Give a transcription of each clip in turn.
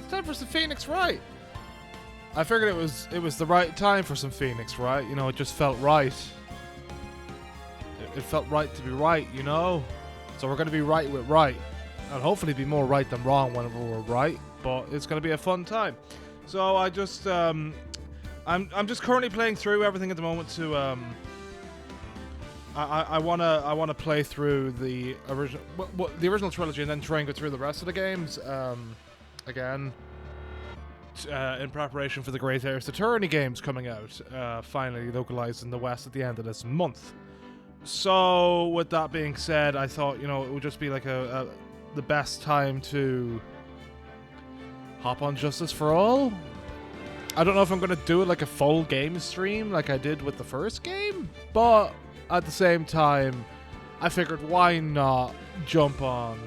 time for some Phoenix Wright. I figured it was the right time for some Phoenix Wright. You know, it just felt right. It felt right to be right, you know? So we're going to be right with right. And hopefully be more right than wrong whenever we're right. But it's going to be a fun time. So I just, I'm just currently playing through everything at the moment to, I wanna play through the original trilogy and then try and go through the rest of the games, again. In preparation for the Great Ace Attorney games coming out, finally localized in the West at the end of this month. So, with that being said, I thought, you know, it would just be like the best time to hop on Justice for All. I don't know if I'm going to do it like a full game stream like I did with the first game, but at the same time, I figured why not jump on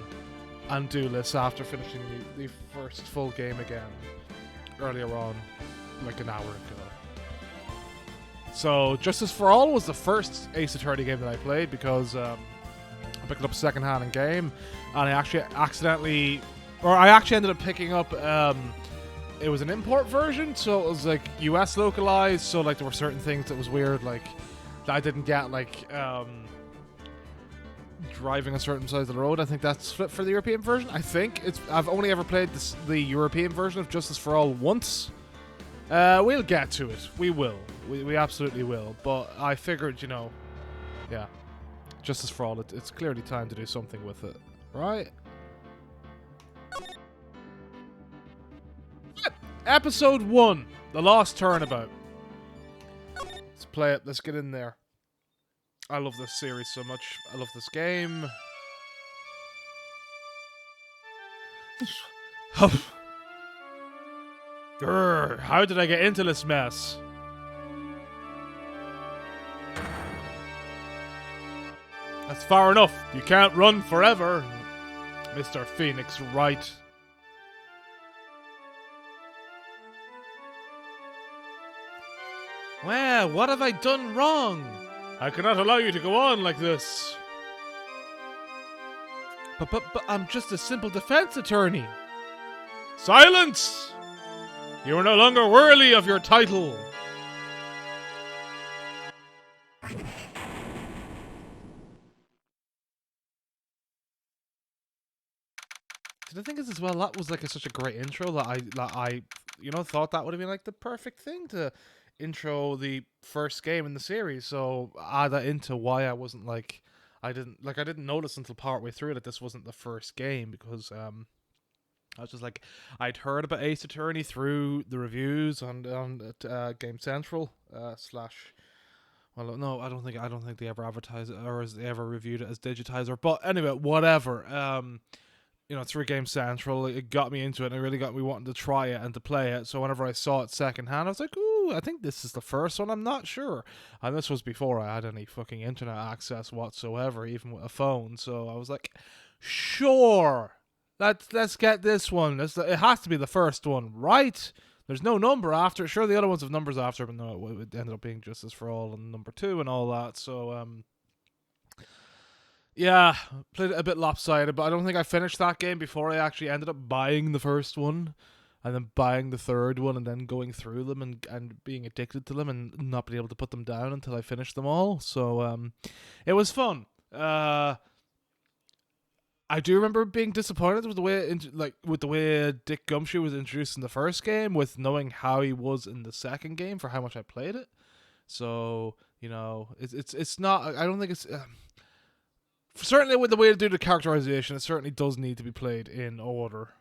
and do this after finishing the first full game again earlier on, like an hour ago. So, Justice for All was the first Ace Attorney game that I played because I picked it up secondhand game, and I actually ended up picking up, it was an import version, so it was like US localized, so like there were certain things that was weird, like that I didn't get, like driving a certain side of the road. I think that's flipped for the European version. I've only ever played the European version of Justice for All once. We'll get to it. We will. We absolutely will. But I figured, you know, yeah, Justice for All, it's clearly time to do something with it, right? Episode 1, The Lost Turnabout. Let's play it. Let's get in there. I love this series so much. I love this game. Grr, how did I get into this mess? That's far enough. You can't run forever, Mr. Phoenix Wright. Well, what have I done wrong? I cannot allow you to go on like this. But I'm just a simple defense attorney. Silence! You are no longer worthy of your title. The thing is, as well, that was like such a great intro that I you know, thought that would have been like the perfect thing to intro the first game in the series. So add that into why I wasn't like I didn't notice until partway through that this wasn't the first game, because I was just like, I'd heard about Ace Attorney through the reviews on Game Central slash. Well, no, I don't think they ever advertised it or they ever reviewed it as Digitizer. But anyway, whatever. You know, through Game Central, it got me into it, and it really got me wanting to try it and to play it. So whenever I saw it secondhand, I was like, ooh, I think this is the first one. I'm not sure. And this was before I had any fucking internet access whatsoever, even with a phone. So I was like, sure. Let's get this one. It has to be the first one, right? There's no number after it. Sure, the other ones have numbers after, but no, it ended up being Justice for All and number 2 and all that. So, yeah, played it a bit lopsided, but I don't think I finished that game before I actually ended up buying the first one, and then buying the third one, and then going through them and being addicted to them and not being able to put them down until I finished them all. So, it was fun. I do remember being disappointed with the way Dick Gumshoe was introduced in the first game, with knowing how he was in the second game for how much I played it. So, you know, it's not. I don't think it's certainly with the way to do the characterization. It certainly does need to be played in order,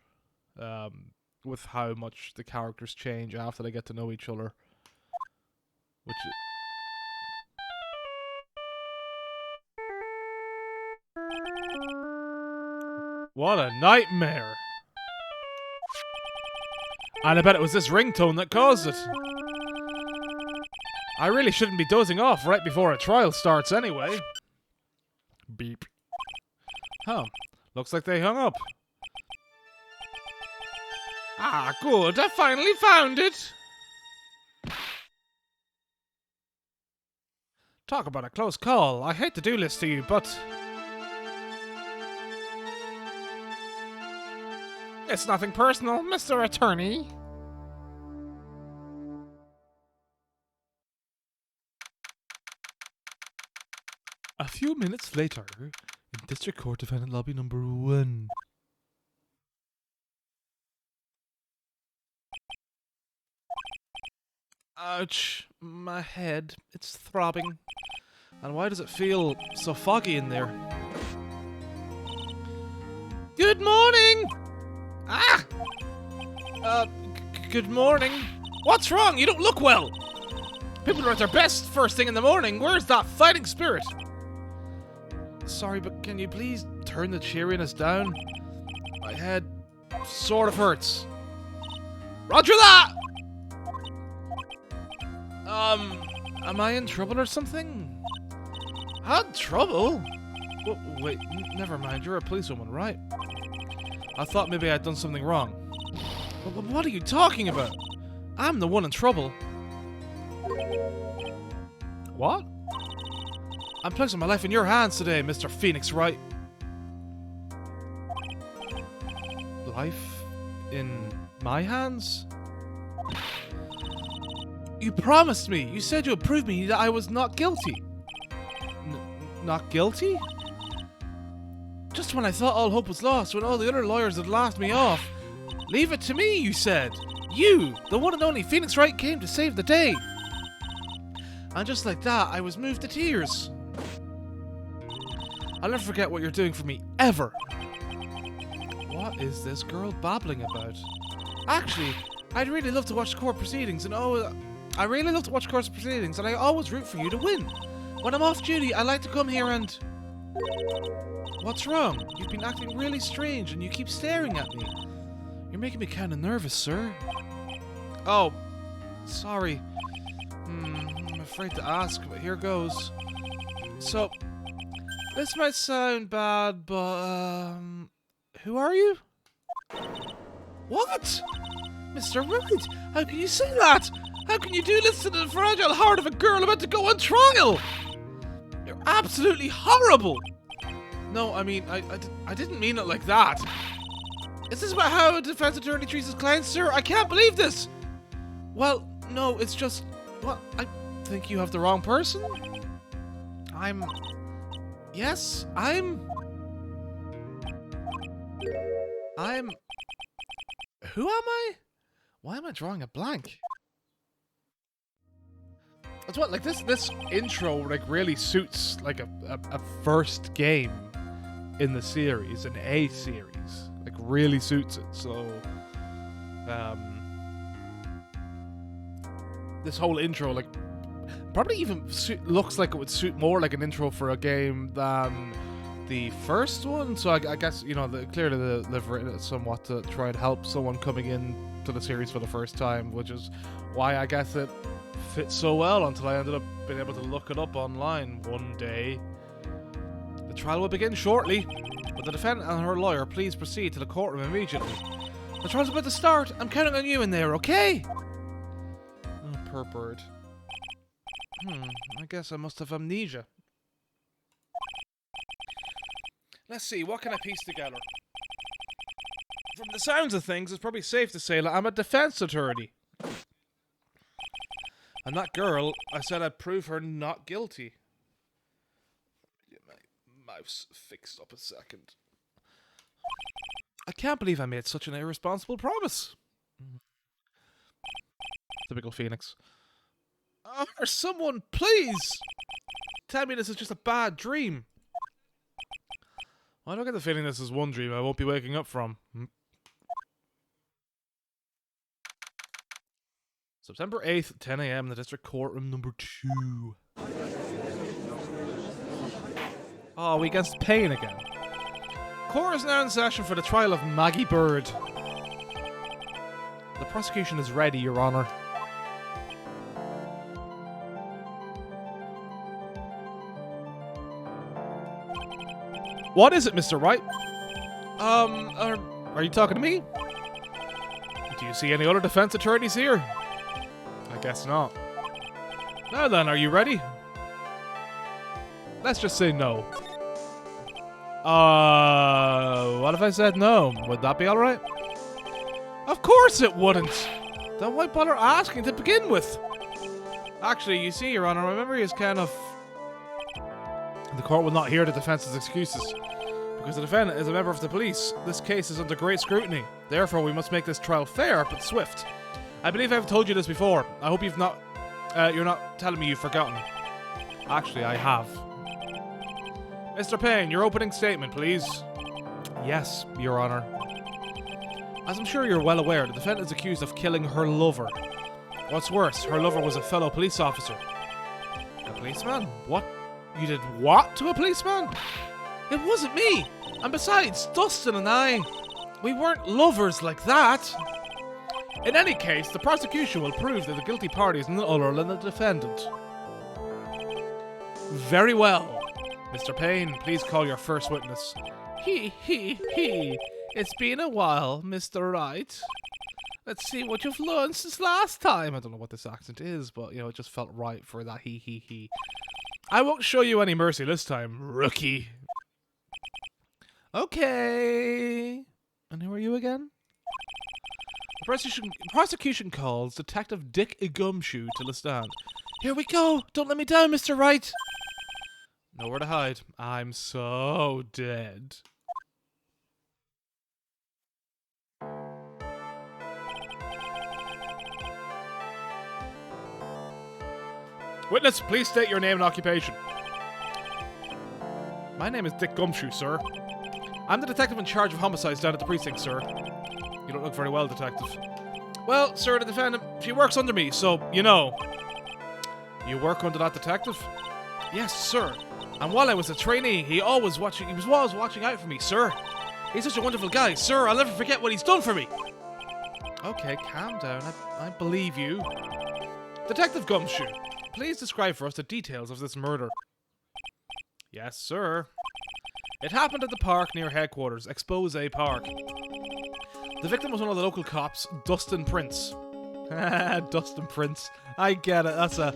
with how much the characters change after they get to know each other. Which. What a nightmare. And I bet it was this ringtone that caused it. I really shouldn't be dozing off right before a trial starts anyway. Beep. Huh. Looks like they hung up. Ah, good. I finally found it. Talk about a close call. I hate to do this to you, but... It's nothing personal, Mr. Attorney. A few minutes later, in District Court Defendant Lobby number 1. Ouch, my head, it's throbbing. And why does it feel so foggy in there? Good morning! Ah! Good morning. What's wrong? You don't look well. People are at their best first thing in the morning. Where's that fighting spirit? Sorry, but can you please turn the cheeriness down? My head sort of hurts. Roger that! Am I in trouble or something? Had trouble? Wait, never mind. You're a policewoman, right? I thought maybe I'd done something wrong. But what are you talking about? I'm the one in trouble. What? I'm placing my life in your hands today, Mr. Phoenix Wright. Life in my hands? You promised me. You said you would prove me that I was not guilty. Not guilty? Just when I thought all hope was lost, when all the other lawyers had laughed me off. Leave it to me, you said. You, the one and only Phoenix Wright, came to save the day. And just like that, I was moved to tears. I'll never forget what you're doing for me, ever. What is this girl babbling about? Actually, I'd really love to watch court proceedings, and I really love to watch court proceedings, and I always root for you to win. When I'm off duty, I like to come here and... What's wrong? You've been acting really strange, and you keep staring at me. You're making me kind of nervous, sir. Oh, sorry. I'm afraid to ask, but here goes. So, this might sound bad, but, who are you? What? Mr. Wright, how can you say that? How can you do this to the fragile heart of a girl about to go on trial? You're absolutely horrible! No, I mean, I didn't mean it like that. Is this about how a defense attorney treats his clients, sir? I can't believe this! Well, no, it's just... Well, I think you have the wrong person. Yes, Who am I? Why am I drawing a blank? That's what, like, this intro, like, really suits, like, a first game in the series, an A series. Like, really suits it, so... this whole intro, like, probably even looks like it would suit more like an intro for a game than the first one. So I guess, you know, clearly they've written it somewhat to try and help someone coming in to the series for the first time, which is why I guess it fits so well until I ended up being able to look it up online one day. The trial will begin shortly. Would the defendant and her lawyer please proceed to the courtroom immediately? The trial's about to start. I'm counting on you in there, okay? Oh, poor bird. I guess I must have amnesia. Let's see, what can I piece together? From the sounds of things, it's probably safe to say that I'm a defense attorney. And that girl, I said I'd prove her not guilty. Get my mouse fixed up a second. I can't believe I made such an irresponsible promise. Typical Phoenix. Or someone, please! Tell me this is just a bad dream. Well, I don't get the feeling this is one dream I won't be waking up from. September 8th, 10 AM, the District Courtroom number 2. Oh, we against Payne again. Court is now in session for the trial of Maggie Bird. The prosecution is ready, Your Honor. What is it, Mr. Wright? Are you talking to me? Do you see any other defense attorneys here? I guess not. Now then, are you ready? Let's just say no. What if I said no? Would that be alright? Of course it wouldn't. Then why bother asking to begin with? Actually, you see, Your Honor, my memory is kind of... The court will not hear the defense's excuses. Because the defendant is a member of the police, this case is under great scrutiny. Therefore, we must make this trial fair but swift. I believe I've told you this before. I hope you're not telling me you've forgotten. Actually, I have. Mr. Payne, your opening statement, please. Yes, Your Honor. As I'm sure you're well aware, the defendant is accused of killing her lover. What's worse, her lover was a fellow police officer. A policeman? What? You did what to a policeman? It wasn't me. And besides, Dustin and I, we weren't lovers like that. In any case, the prosecution will prove that the guilty party is none other than the defendant. Very well. Mr. Payne, please call your first witness. He. It's been a while, Mr. Wright. Let's see what you've learned since last time. I don't know what this accent is, but, you know, it just felt right for that he. I won't show you any mercy this time, rookie. Okay. And who are you again? The prosecution calls Detective Dick Gumshoe to the stand. Here we go. Don't let me down, Mr. Wright. Nowhere to hide. I'm so dead. Witness, please state your name and occupation. My name is Dick Gumshoe, sir. I'm the detective in charge of homicides down at the precinct, sir. You don't look very well, detective. Well, sir, the defendant, she works under me, so, you know. You work under that detective? Yes, sir. And while I was a trainee, he was always watching out for me, sir. He's such a wonderful guy, sir. I'll never forget what he's done for me. Okay, calm down. I believe you. Detective Gumshoe, please describe for us the details of this murder. Yes, sir. It happened at the park near headquarters, Expose Park. The victim was one of the local cops, Dustin Prince. Dustin Prince. I get it. That's a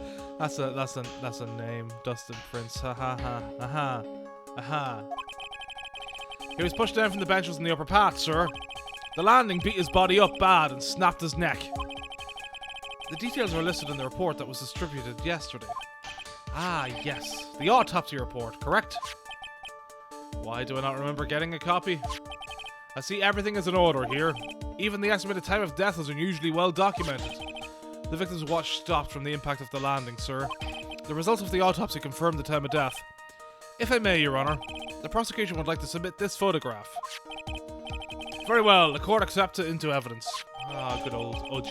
name. Dustin Prince. Ha ha ha. Aha. Aha. He was pushed down from the benches in the upper path, sir. The landing beat his body up bad and snapped his neck. The details are listed in the report that was distributed yesterday. Ah, yes. The autopsy report, correct? Why do I not remember getting a copy? I see everything is in order here. Even the estimated time of death is unusually well documented. The victim's watch stopped from the impact of the landing, sir. The results of the autopsy confirmed the time of death. If I may, Your Honor, the prosecution would like to submit this photograph. Very well, the court accepts it into evidence. Ah, good old OG.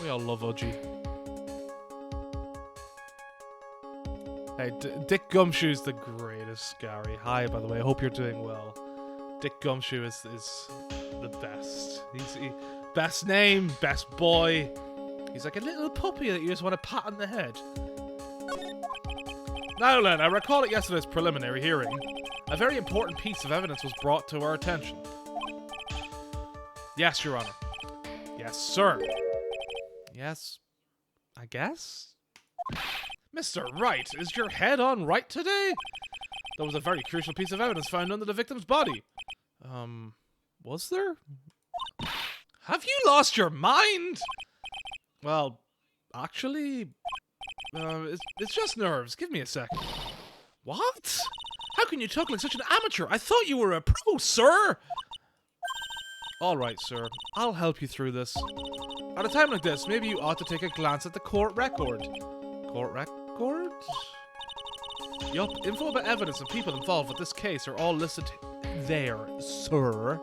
We all love OG. Hey, Dick Gumshoe's the greatest, Gary. Hi, by the way. I hope you're doing well. Dick Gumshoe is the best. He's best name, best boy. He's like a little puppy that you just want to pat on the head. Now then, I recall at yesterday's preliminary hearing, a very important piece of evidence was brought to our attention. Yes, Your Honor. Yes, sir. Yes, I guess? Mr. Wright, is your head on right today? There was a very crucial piece of evidence found under the victim's body. Was there? Have you lost your mind? Well, actually, it's just nerves. Give me a second. What? How can you talk like such an amateur? I thought you were a pro, sir! Alright, sir. I'll help you through this. At a time like this, maybe you ought to take a glance at the court record. Court record? Yup, info about evidence and people involved with this case are all listed there, sir.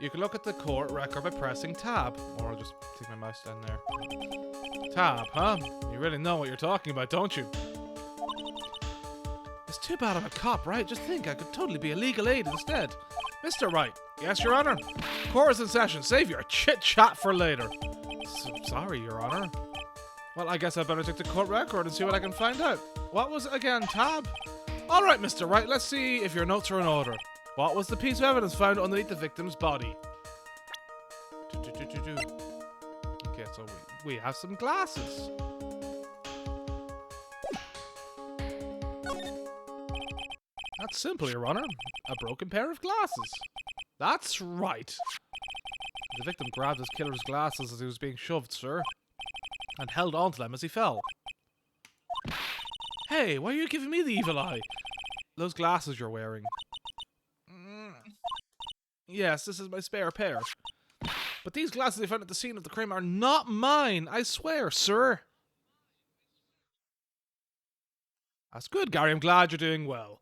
You can look at the court record by pressing tab. Or I'll just take my mouse down there. Tab, huh? You really know what you're talking about, don't you? It's too bad I'm a cop, right? Just think, I could totally be a legal aid instead. Mr. Wright. Yes, Your Honor? Court is in session. Save your chit-chat for later. Sorry, Your Honor. Well, I guess I better take the court record and see what I can find out. What was it again, tab? Alright, Mr. Wright, let's see if your notes are in order. What was the piece of evidence found underneath the victim's body? Okay, so we have some glasses. That's simple, Your Honor. A broken pair of glasses. That's right. The victim grabbed his killer's glasses as he was being shoved, sir, and held onto them as he fell. Hey, why are you giving me the evil eye? Those glasses you're wearing. Yes, this is my spare pair. But these glasses I found at the scene of the crime are not mine, I swear, sir. That's good, Gary. I'm glad you're doing well.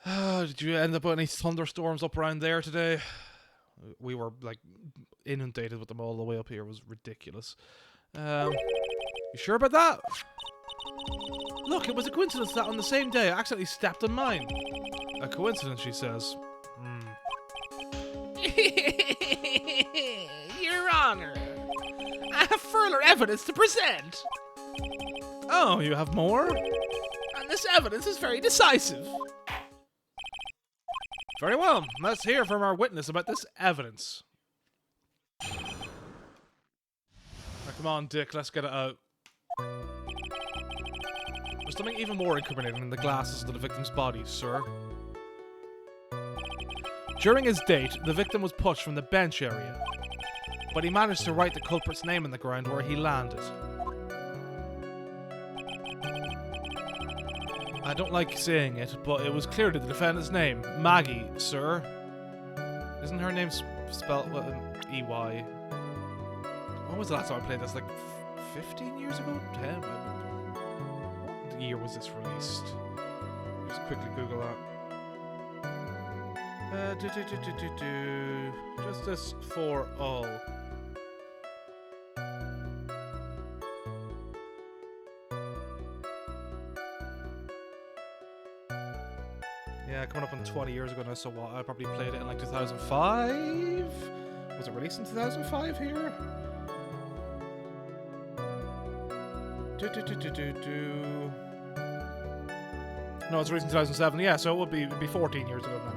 Did you end up with any thunderstorms up around there today? We were, like, inundated with them all the way up here. It was ridiculous. You sure about that? Look, it was a coincidence that on the same day I accidentally stepped on mine. A coincidence, she says. Your Honor, I have further evidence to present. Oh, you have more? And this evidence is very decisive. Very well. Let's hear from our witness about this evidence. Now, come on, Dick. Let's get it out. There's something even more incriminating than the glasses to the victim's body, sir. During his date, the victim was pushed from the bench area, but he managed to write the culprit's name in the ground where he landed. I don't like saying it, but it was clearly the defendant's name, Maggie, sir. Isn't her name spelled with an E-Y? When was the last time I played this? Like 15 years ago? 10? What year was this released? Just quickly Google that. Justice for all. Yeah, coming up on 20 years ago now, so what? I probably played it in like 2005? Was it released in 2005 here? No, it's released in 2007, yeah, so it'd be 14 years ago then.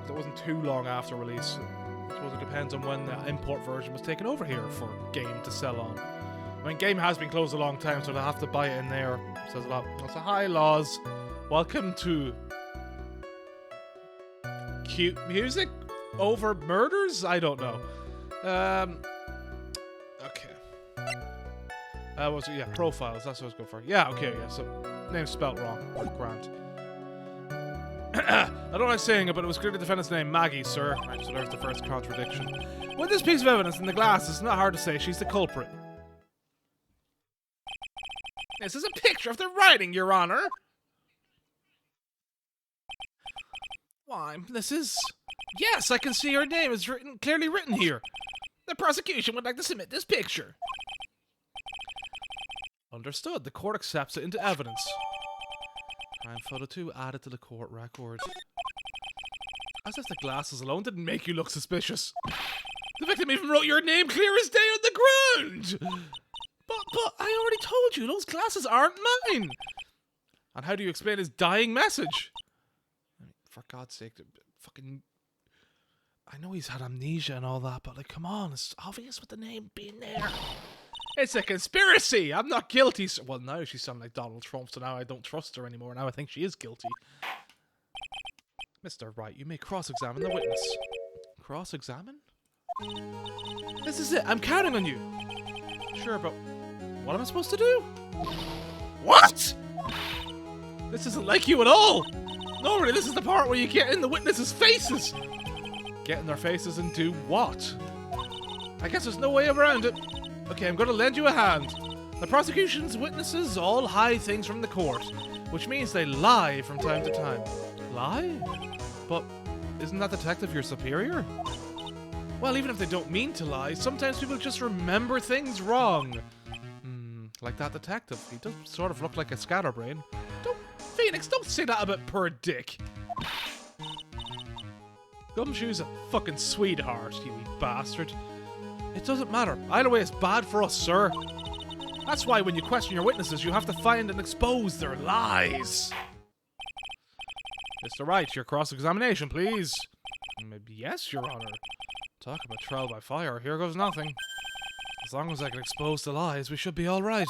It wasn't too long after release. I suppose it depends on when the import version was taken over here for Game to sell on. I mean, Game has been closed a long time, so they'll have to buy it in there. It says a lot. So, hi, Laws. Welcome to cute music over murders? I don't know. Okay. What was it? Yeah, profiles. That's what I was going for. Yeah, okay, yeah. So, name's spelt wrong. Grant. I don't like saying it, but it was clearly the defendant's name, Maggie, sir. Right, so there's the first contradiction. With this piece of evidence in the glass, it's not hard to say she's the culprit. This is a picture of the writing, Your Honor. Why, this is... Yes, I can see her name is clearly written here. The prosecution would like to submit this picture. Understood. The court accepts it into evidence. Crime photo 2 added to the court record. As if the glasses alone didn't make you look suspicious. The victim even wrote your name clear as day on the ground. But I already told you, those glasses aren't mine. And how do you explain his dying message? For God's sake, fucking... I know he's had amnesia and all that, but like, come on, it's obvious with the name being there. It's a conspiracy. I'm not guilty. Well, now she sounds like Donald Trump, so now I don't trust her anymore. Now I think she is guilty. Mr. Wright, you may cross-examine the witness. Cross-examine? This is it. I'm counting on you. Sure, but what am I supposed to do? What? This isn't like you at all. Normally, this is the part where you get in the witnesses' faces. Get in their faces and do what? I guess there's no way around it. Okay, I'm going to lend you a hand. The prosecution's witnesses all hide things from the court, which means they lie from time to time. Lie? But isn't that detective your superior? Well, even if they don't mean to lie, sometimes people just remember things wrong. Like that detective. He does sort of look like a scatterbrain. Phoenix, don't say that about poor Dick. Gumshoe's a fucking sweetheart, you wee bastard. It doesn't matter. Either way, it's bad for us, sir. That's why when you question your witnesses, you have to find and expose their lies. Mr. Wright, your cross-examination, please. Yes, Your Honor. Talk about trial by fire. Here goes nothing. As long as I can expose the lies, we should be all right.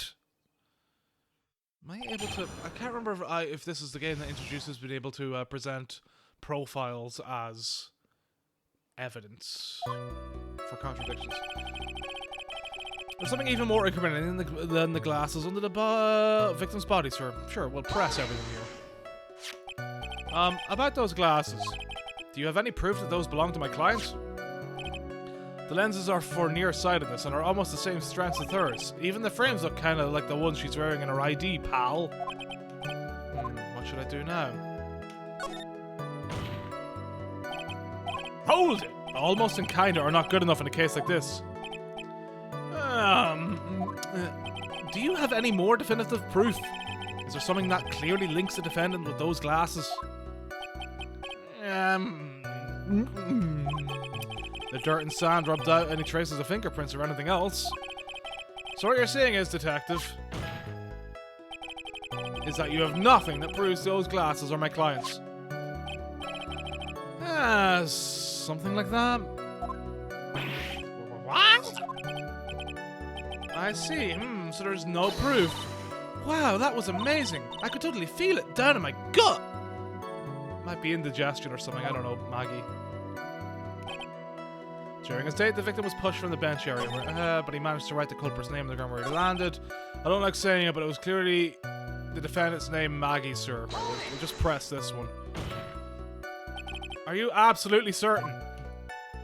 Am I able to... I can't remember if this is the game that introduces being able to present profiles as evidence for contradictions. There's something even more incriminating than the glasses under the victim's body, sir. Sure, we'll press everything here. About those glasses. Do you have any proof that those belong to my client? The lenses are for nearsightedness and are almost the same strength as hers. Even the frames look kind of like the ones she's wearing in her ID, pal. What should I do now? Hold it! Almost and kinda are not good enough in a case like this. Do you have any more definitive proof? Is there something that clearly links the defendant with those glasses? The dirt and sand rubbed out any traces of fingerprints or anything else. So what you're saying is, detective, is that you have nothing that proves those glasses are my client's. Something like that. What? I see. So there's no proof. Wow, that was amazing. I could totally feel it down in my gut. Might be indigestion or something. I don't know, Maggie. During his date, the victim was pushed from the bench area, but he managed to write the culprit's name on the ground where he landed. I don't like saying it, but it was clearly the defendant's name, Maggie, sir. We'll just press this one. Are you absolutely certain?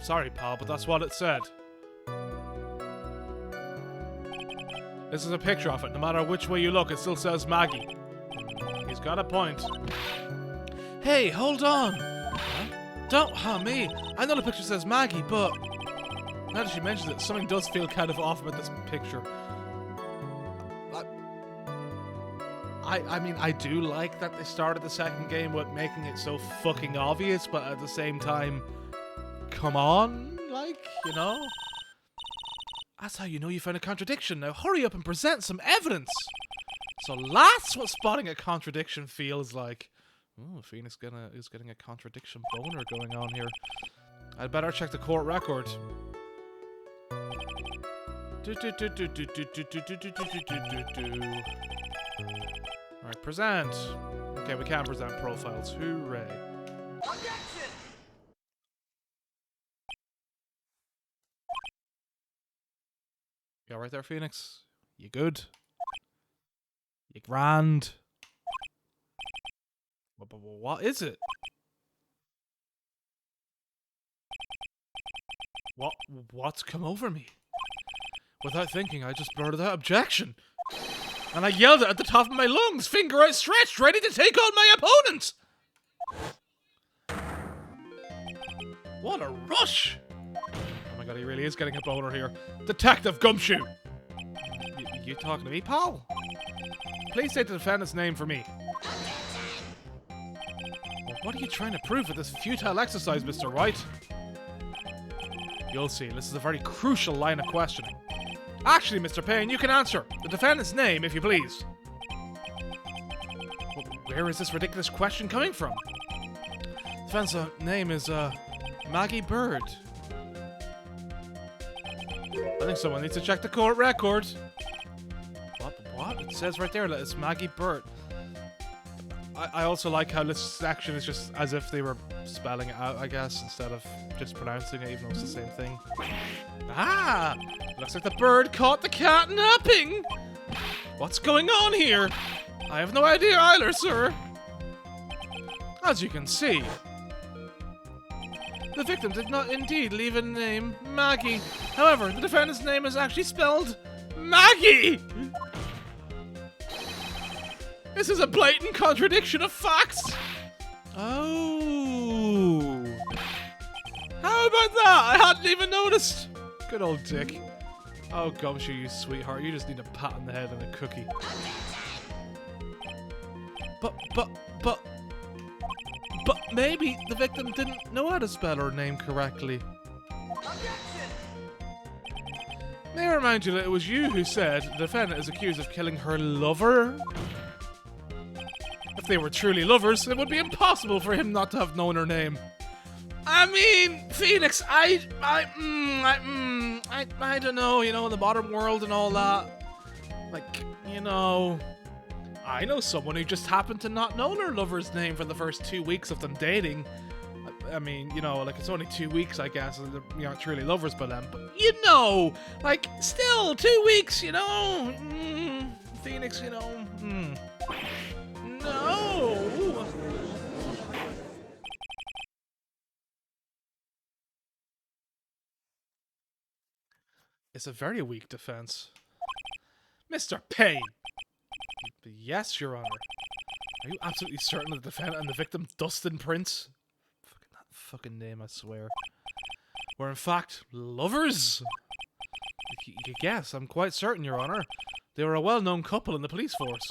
Sorry, pal, but that's what it said. This is a picture of it. No matter which way you look, it still says Maggie. He's got a point. Hey, hold on! Huh? Don't harm me! I know the picture says Maggie, but... now that she mentions it, something does feel kind of off about this picture. I mean, I do like that they started the second game with making it so fucking obvious, but at the same time, come on, like, you know? That's how you know you found a contradiction. Now hurry up and present some evidence! So that's what spotting a contradiction feels like. Ooh, Phoenix is getting a contradiction boner going on here. I'd better check the court record. Alright, present. Okay, we can present profiles. Hooray. You alright there, Phoenix? You good? You grand? What is it? What's come over me? Without thinking, I just blurted out objection. And I yelled it at the top of my lungs, finger outstretched, ready to take on my opponent! What a rush! Oh my god, he really is getting a boner here. Detective Gumshoe! You talking to me, pal? Please state the defendant's name for me. Well, what are you trying to prove with this futile exercise, Mr. Wright? You'll see, this is a very crucial line of questioning. Actually, Mr. Payne, you can answer. The defendant's name, if you please. Well, where is this ridiculous question coming from? The defendant's name is, Maggie Bird. I think someone needs to check the court record. What? It says right there that it's Maggie Bird. I also like how this section is just as if they were spelling it out, I guess, instead of just pronouncing it, even though it's the same thing. Ah! Looks like the bird caught the cat napping! What's going on here? I have no idea either, sir. As you can see, the victim did not indeed leave a name, Maggie. However, the defendant's name is actually spelled Maggie! This is a blatant contradiction of facts! Oh. How about that? I hadn't even noticed! Good old Dick. Oh, Gumshoe, you sweetheart. You just need a pat on the head and a cookie. But maybe the victim didn't know how to spell her name correctly. May I remind you that it was you who said the defendant is accused of killing her lover? If they were truly lovers, it would be impossible for him not to have known her name. I mean, Phoenix, I don't know, you know, in the modern world and all that. Like, you know, I know someone who just happened to not know her lover's name for the first 2 weeks of them dating. I mean, you know, like, it's only 2 weeks, I guess, and they're not truly lovers by then. But, you know, like, still 2 weeks, you know? Phoenix, you know? No! It's a very weak defense. Mr. Payne! Yes, Your Honor. Are you absolutely certain that the defendant and the victim, Dustin Prince, that fucking name, I swear, were in fact lovers? You guess, I'm quite certain, Your Honor. They were a well-known couple in the police force.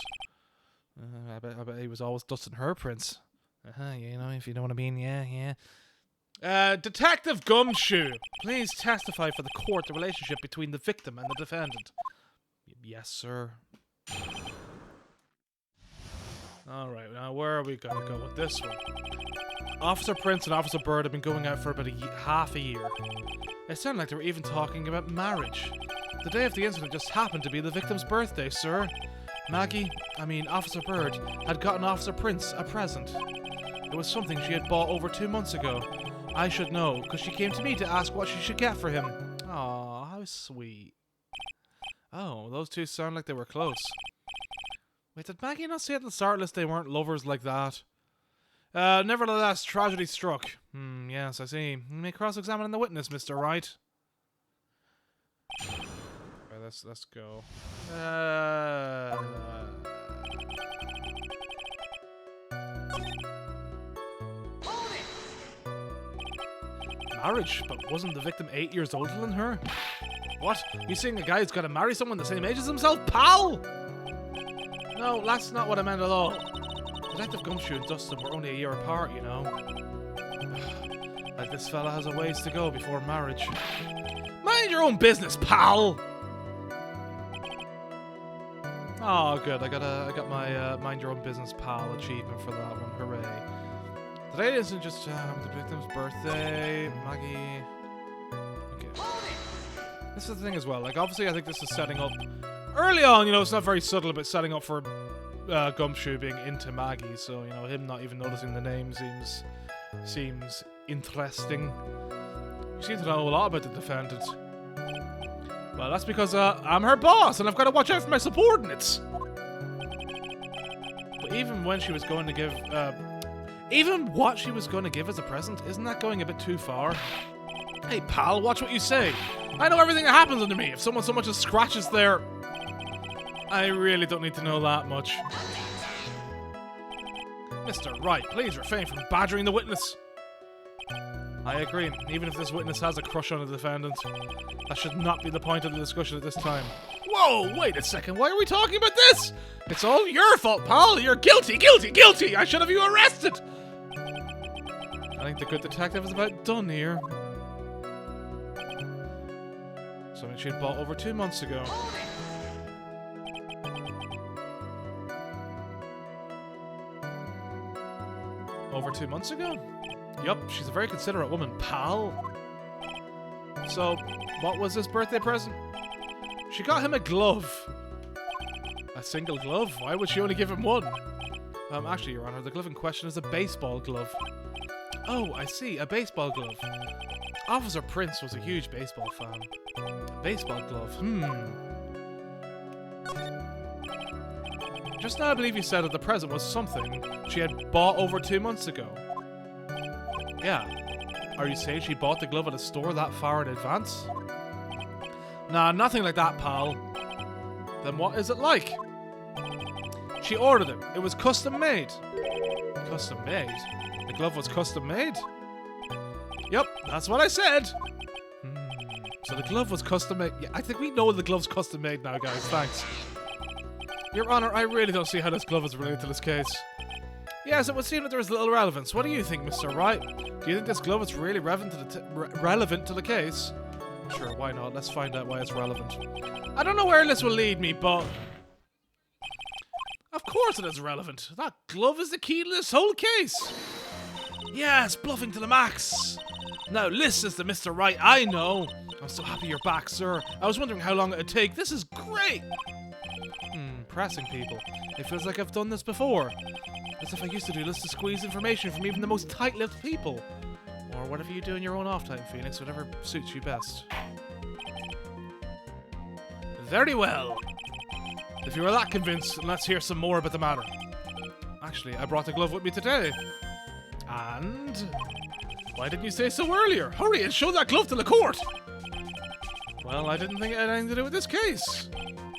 I bet he was always Dustin her Prince. You know, if you know what I mean, yeah. Detective Gumshoe, please testify for the court the relationship between the victim and the defendant. Yes, sir. Alright, now where are we gonna go with this one? Officer Prince and Officer Bird have been going out for about half a year. It sounded like they were even talking about marriage. The day of the incident just happened to be the victim's birthday, sir. Officer Bird had gotten Officer Prince a present. It was something she had bought over 2 months ago. I should know, because she came to me to ask what she should get for him. Aw, how sweet. Oh, those two sound like they were close. Wait, did Maggie not say at the start list they weren't lovers like that? Nevertheless, tragedy struck. Yes, I see. You may cross-examine the witness, Mr. Wright. Right, let's go. Marriage? But wasn't the victim 8 years older than her? What? You saying a guy who's got to marry someone the same age as himself, pal? No, that's not what I meant at all. Detective Gumshoe and Dustin were only a year apart, you know. Like, this fella has a ways to go before marriage. Mind your own business, pal! Oh, good. I got my mind your own business, pal achievement for that one. Hooray. Today isn't just the victim's birthday. Maggie. Okay. This is the thing as well. Like, obviously, I think this is setting up early on. You know, it's not very subtle, but setting up for Gumshoe being into Maggie. So, you know, him not even noticing the name seems interesting. You seem to know a lot about the defendant. Well, that's because I'm her boss, and I've got to watch out for my subordinates. But even when she was going to give, even what she was going to give as a present, isn't that going a bit too far? Hey, pal, watch what you say. I know everything that happens under me. If someone so much as scratches their... I really don't need to know that much. Mr. Wright, please refrain from badgering the witness. I agree. Even if this witness has a crush on the defendant, that should not be the point of the discussion at this time. Whoa, wait a second. Why are we talking about this? It's all your fault, pal. You're guilty, guilty, guilty. I should have you arrested. I think the good detective is about done here. Something she'd bought over 2 months ago. Over 2 months ago? Yup, she's a very considerate woman, pal. So, what was this birthday present? She got him a glove. A single glove? Why would she only give him one? Actually, Your Honor, the glove in question is a baseball glove. Oh, I see, a baseball glove. Officer Prince was a huge baseball fan. Baseball glove, Just now I believe you said that the present was something she had bought over 2 months ago. Yeah. Are you saying she bought the glove at a store that far in advance? Nah, nothing like that, pal. Then what is it like? She ordered it. It was custom made. Custom made? The glove was custom made? Yep, that's what I said. So the glove was custom made. Yeah, I think we know the glove's custom made now, guys. Thanks. Your Honor, I really don't see how this glove is related to this case. Yes, it would seem that there is little relevance. What do you think, Mr. Wright? Do you think this glove is really relevant to the case? Sure, why not? Let's find out why it's relevant. I don't know where this will lead me, but... Of course it is relevant. That glove is the key to this whole case. Yes, bluffing to the max. Now, this is the Mr. Wright I know. I'm so happy you're back, sir. I was wondering how long it would take. This is great. Pressing people. It feels like I've done this before. As if I used to do this to squeeze information from even the most tight-lipped people. Or whatever you do in your own off time, Phoenix, whatever suits you best. Very well. If you are that convinced, let's hear some more about the matter. Actually, I brought the glove with me today. And... why didn't you say so earlier? Hurry and show that glove to the court! Well, I didn't think it had anything to do with this case.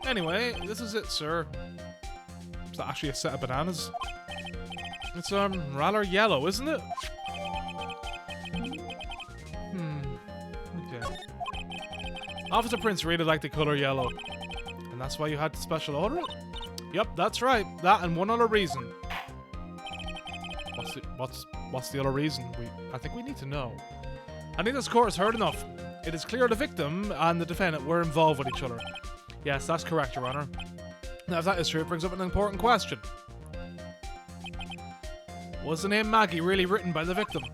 Anyway, this is it, sir. Is that actually a set of bananas? It's, rather yellow, isn't it? Okay. Officer Prince really liked the color yellow. And that's why you had to special order it? Yep, that's right. That and one other reason. What's the other reason? I think we need to know. I think this court has heard enough. It is clear the victim and the defendant were involved with each other. Yes, that's correct, Your Honor. Now, if that is true, it brings up an important question. Was the name Maggie really written by the victim?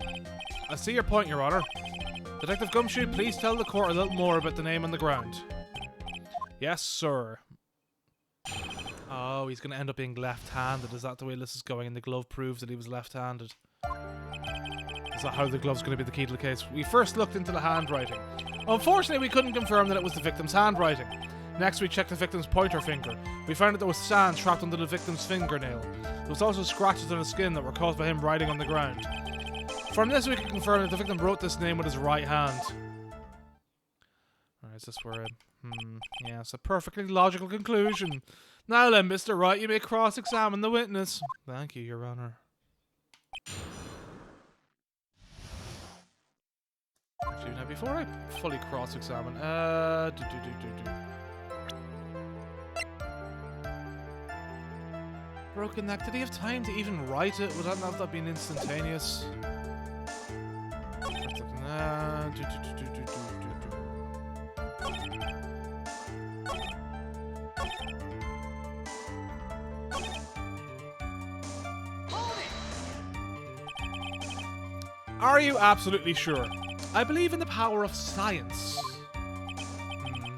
I see your point, Your Honor. Detective Gumshoe, please tell the court a little more about the name on the ground. Yes, sir. Oh, he's going to end up being left-handed. Is that the way this is going? And the glove proves that he was left-handed. Is that how the glove's going to be the key to the case? We first looked into the handwriting. Unfortunately, we couldn't confirm that it was the victim's handwriting. Next, we checked the victim's pointer finger. We found that there was sand trapped under the victim's fingernail. There was also scratches on his skin that were caused by him writing on the ground. From this, we can confirm that the victim wrote this name with his right hand. Alright, is this where it... yeah, it's a perfectly logical conclusion. Now then, Mr. Wright, you may cross-examine the witness. Thank you, Your Honor. Actually, now before I fully cross-examine, broken neck. Did he have time to even write it? Would that not have been instantaneous? Are you absolutely sure? I believe in the power of science.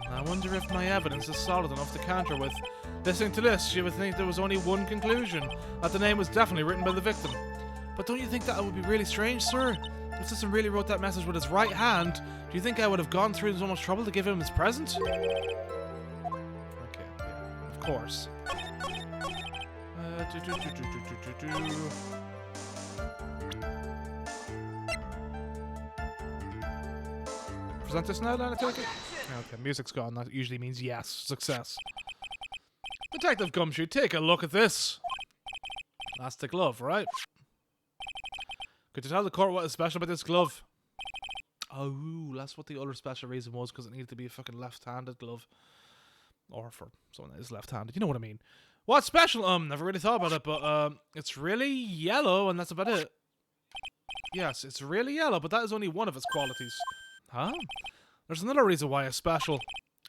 I wonder if my evidence is solid enough to counter with. Listening to this, you would think there was only one conclusion, that the name was definitely written by the victim. But don't you think that would be really strange, sir? If System really wrote that message with his right hand, do you think I would have gone through so much trouble to give him his present? Okay, yeah, of course. Present this now, then, I take it? Okay, music's gone. That usually means yes, success. Detective Gumshoe, take a look at this. That's the glove, right? Could you tell the court what is special about this glove? Oh, that's what the other special reason was, because it needed to be a fucking left-handed glove. Or for someone that is left-handed, you know what I mean. What's special? Never really thought about it, but it's really yellow, and that's about it. Yes, it's really yellow, but that is only one of its qualities. Huh? There's another reason why it's special.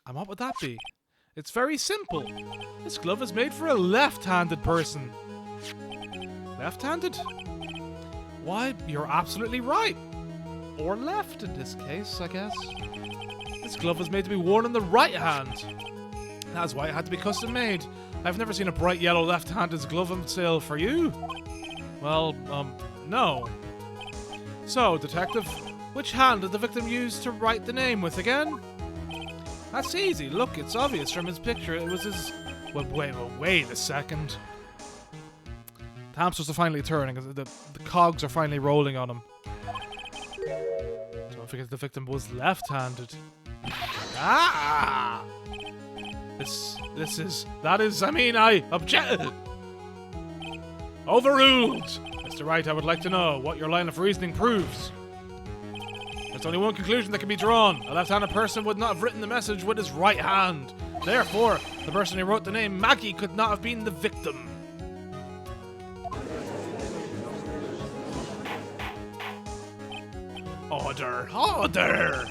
And what would that be? It's very simple. This glove is made for a left-handed person. Left-handed? Why, you're absolutely right. Or left in this case, I guess. This glove was made to be worn in the right hand. That's why it had to be custom made. I've never seen a bright yellow left-handed glove on sale for you. Well, no. So, detective, which hand did the victim use to write the name with again? That's easy. Look, it's obvious from his picture. It was his... Well, wait a second. The hamsters are finally turning. The cogs are finally rolling on him. Don't forget the victim was left-handed. Ah! I object. Overruled! Mr. Wright, I would like to know what your line of reasoning proves. There's only one conclusion that can be drawn. A left-handed person would not have written the message with his right hand. Therefore, the person who wrote the name Maggie could not have been the victim. Order! Order!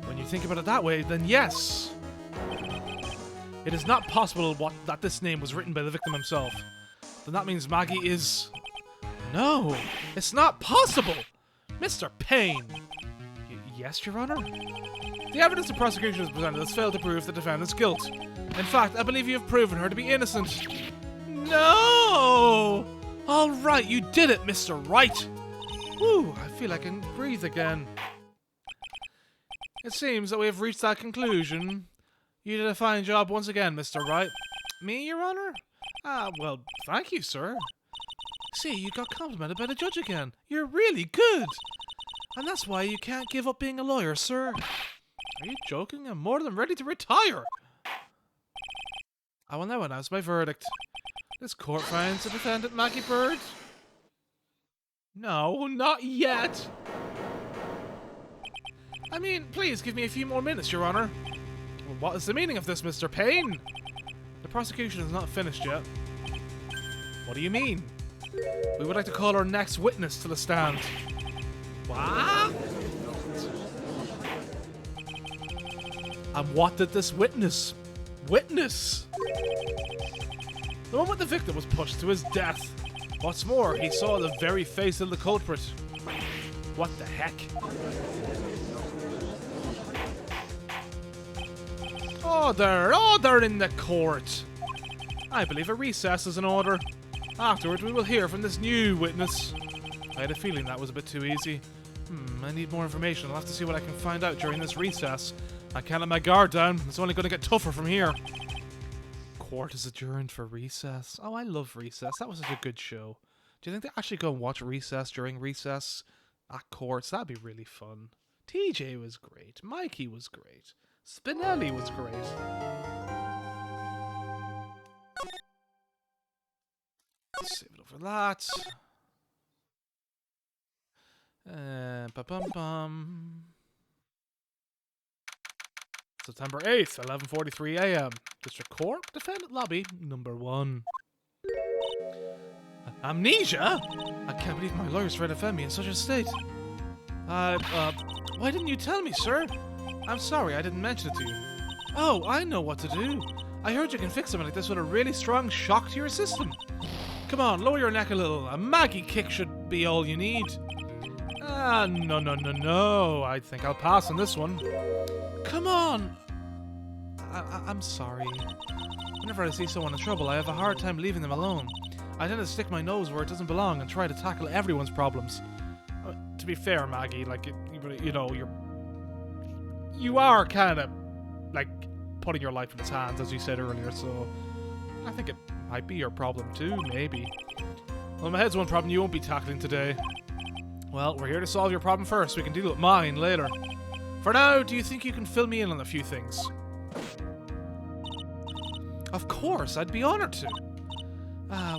When you think about it that way, then yes. It is not possible that this name was written by the victim himself. Then that means Maggie is... No, it's not possible! Mr. Payne! Yes, Your Honor? The evidence the prosecution has presented has failed to prove the defendant's guilt. In fact, I believe you have proven her to be innocent. No! All right, you did it, Mr. Wright. Whew, I feel I can breathe again. It seems that we have reached that conclusion. You did a fine job once again, Mr. Wright. Me, Your Honor? Ah, well, thank you, sir. See, you got complimented by the judge again. You're really good. And that's why you can't give up being a lawyer, sir. Are you joking? I'm more than ready to retire. I will now announce my verdict. This court finds the defendant Maggie Bird. No, not yet. I mean, please give me a few more minutes, Your Honor. Well, what is the meaning of this, Mr. Payne? The prosecution is not finished yet. What do you mean? We would like to call our next witness to the stand. What? And what did this witness witness? The moment the victim was pushed to his death. What's more, he saw the very face of the culprit. What the heck? Order in the court. I believe a recess is in order. Afterward, we will hear from this new witness. I had a feeling that was a bit too easy. I need more information. I'll have to see what I can find out during this recess. I can't let my guard down. It's only going to get tougher from here. Court is adjourned for recess. Oh, I love Recess. That was such a good show. Do you think they actually go and watch Recess during recess at courts? That'd be really fun. TJ was great. Mikey was great. Spinelli was great. Save it over that. Ba-bum-bum. September 8th, 11:43 a.m. District Court, Defendant Lobby, number 1. Amnesia? I can't believe my lawyers tried to defend me in such a state. Why didn't you tell me, sir? I'm sorry, I didn't mention it to you. Oh, I know what to do. I heard you can fix something like this with a really strong shock to your system. Come on, lower your neck a little. A Maggie kick should be all you need. No. I think I'll pass on this one. Come on! I'm sorry. Whenever I see someone in trouble, I have a hard time leaving them alone. I tend to stick my nose where it doesn't belong and try to tackle everyone's problems. To be fair, Maggie, like, you know, you are kind of, like, putting your life in his hands, as you said earlier, so I think it might be your problem too, maybe. Well, my head's one problem you won't be tackling today. Well, we're here to solve your problem first. We can deal with mine later. For now, do you think you can fill me in on a few things? Of course, I'd be honored to.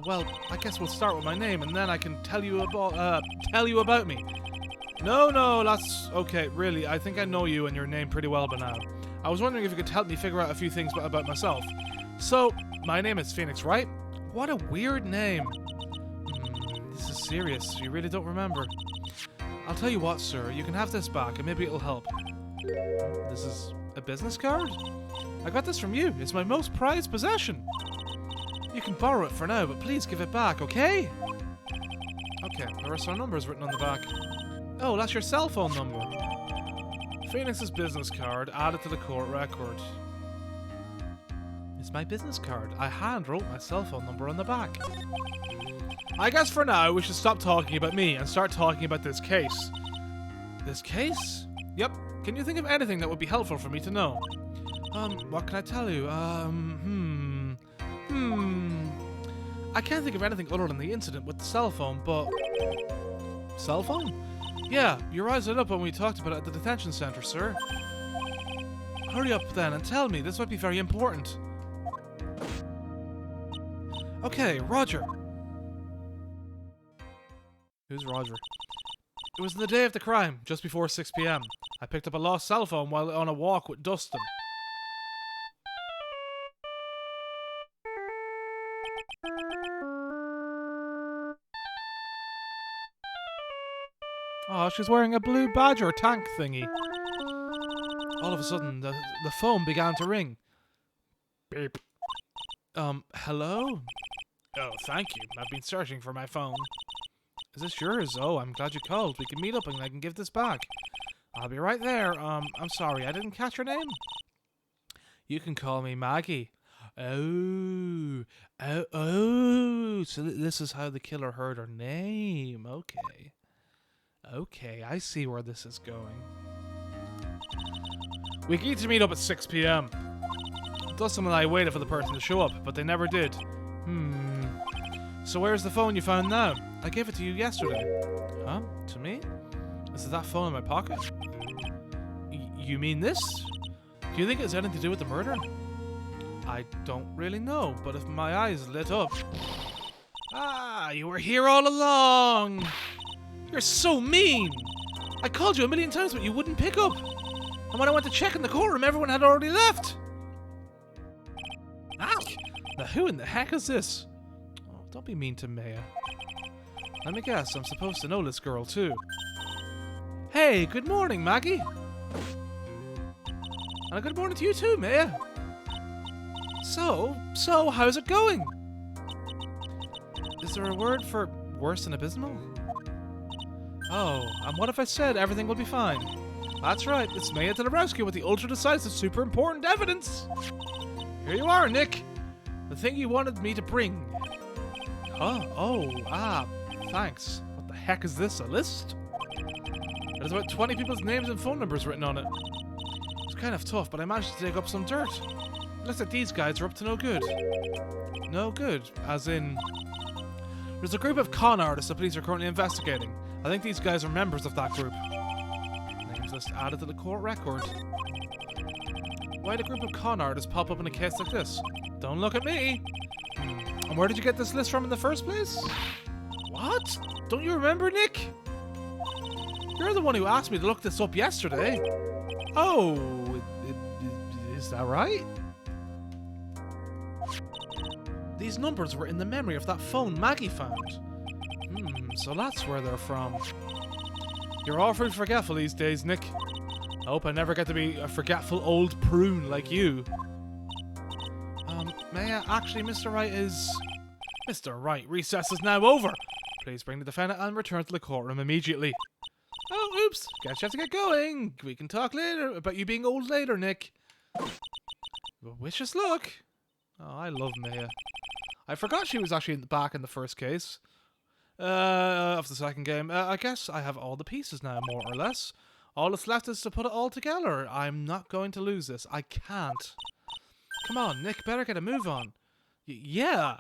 Well, I guess we'll start with my name, and then I can tell you about me. No, that's okay. Really, I think I know you and your name pretty well by now. I was wondering if you could help me figure out a few things about myself. So, my name is Phoenix, Wright? What a weird name. This is serious. You really don't remember. I'll tell you what, sir. You can have this back, and maybe it'll help. This is a business card? I got this from you. It's my most prized possession. You can borrow it for now, but please give it back, okay? Okay, there are some numbers written on the back. Oh, that's your cell phone number. Phoenix's business card added to the court record. It's my business card. I hand-wrote my cell phone number on the back. I guess for now, we should stop talking about me and start talking about this case. This case? Yep. Can you think of anything that would be helpful for me to know? What can I tell you? I can't think of anything other than the incident with the cell phone, but... Cell phone? Yeah, your eyes lit up when we talked about it at the detention center, sir. Hurry up then and tell me, this might be very important. Okay, Roger. Who's Roger? It was the day of the crime, just before 6 p.m. I picked up a lost cell phone while on a walk with Dustin. Oh, she's wearing a blue badger tank thingy. All of a sudden, the phone began to ring. Beep. Hello? Oh, thank you. I've been searching for my phone. Is this yours? Oh, I'm glad you called. We can meet up and I can give this back. I'll be right there. I'm sorry, I didn't catch your name. You can call me Maggie. Oh. So this is how the killer heard her name. Okay. Okay, I see where this is going. We agreed to meet up at 6 p.m. Dustin and I waited for the person to show up, but they never did. So where's the phone you found now? I gave it to you yesterday. Huh? To me? Is it that phone in my pocket? You mean this? Do you think it has anything to do with the murder? I don't really know, but if my eyes lit up... Ah, you were here all along! You're so mean! I called you a million times, but you wouldn't pick up. And when I went to check in the courtroom, everyone had already left. Ow! Now who in the heck is this? Oh, don't be mean to Maya. Let me guess, I'm supposed to know this girl too. Hey, good morning, Maggie. And a good morning to you too, Maya. So, how's it going? Is there a word for worse than abysmal? Oh, and what if I said everything will be fine? That's right, it's Maya to the rescue with the ultra-decisive, super important evidence! Here you are, Nick! The thing you wanted me to bring. Huh? Thanks. What the heck is this, a list? There's about 20 people's names and phone numbers written on it. It's kind of tough, but I managed to dig up some dirt. It looks like these guys are up to no good. No good, as in... There's a group of con artists the police are currently investigating. I think these guys are members of that group. Names list added to the court record. Why'd a group of con artists pop up in a case like this? Don't look at me! And where did you get this list from in the first place? What? Don't you remember, Nick? You're the one who asked me to look this up yesterday. Oh, is that right? These numbers were in the memory of that phone Maggie found. So that's where they're from. You're awfully forgetful these days, Nick. I hope I never get to be a forgetful old prune like you. Actually, Mr. Wright is... Mr. Wright, recess is now over. Please bring the defendant and return to the courtroom immediately. Oh, oops. Guess you have to get going. We can talk later about you being old later, Nick. Wish us luck. Oh, I love Maya. I forgot she was actually back in the first case. Of the second game. I guess I have all the pieces now, more or less. All that's left is to put it all together. I'm not going to lose this. I can't. Come on, Nick, better get a move on. Yeah.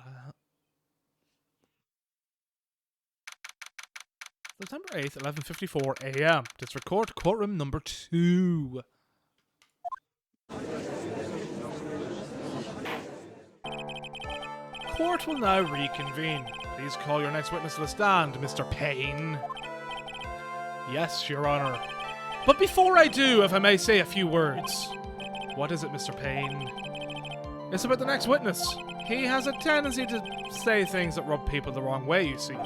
September 8th, 11:54 a.m. District Court, courtroom number 2. Court will now reconvene. Please call your next witness to the stand, Mr. Payne. Yes, Your Honor. But before I do, if I may say a few words. What is it, Mr. Payne? It's about the next witness. He has a tendency to say things that rub people the wrong way, you see.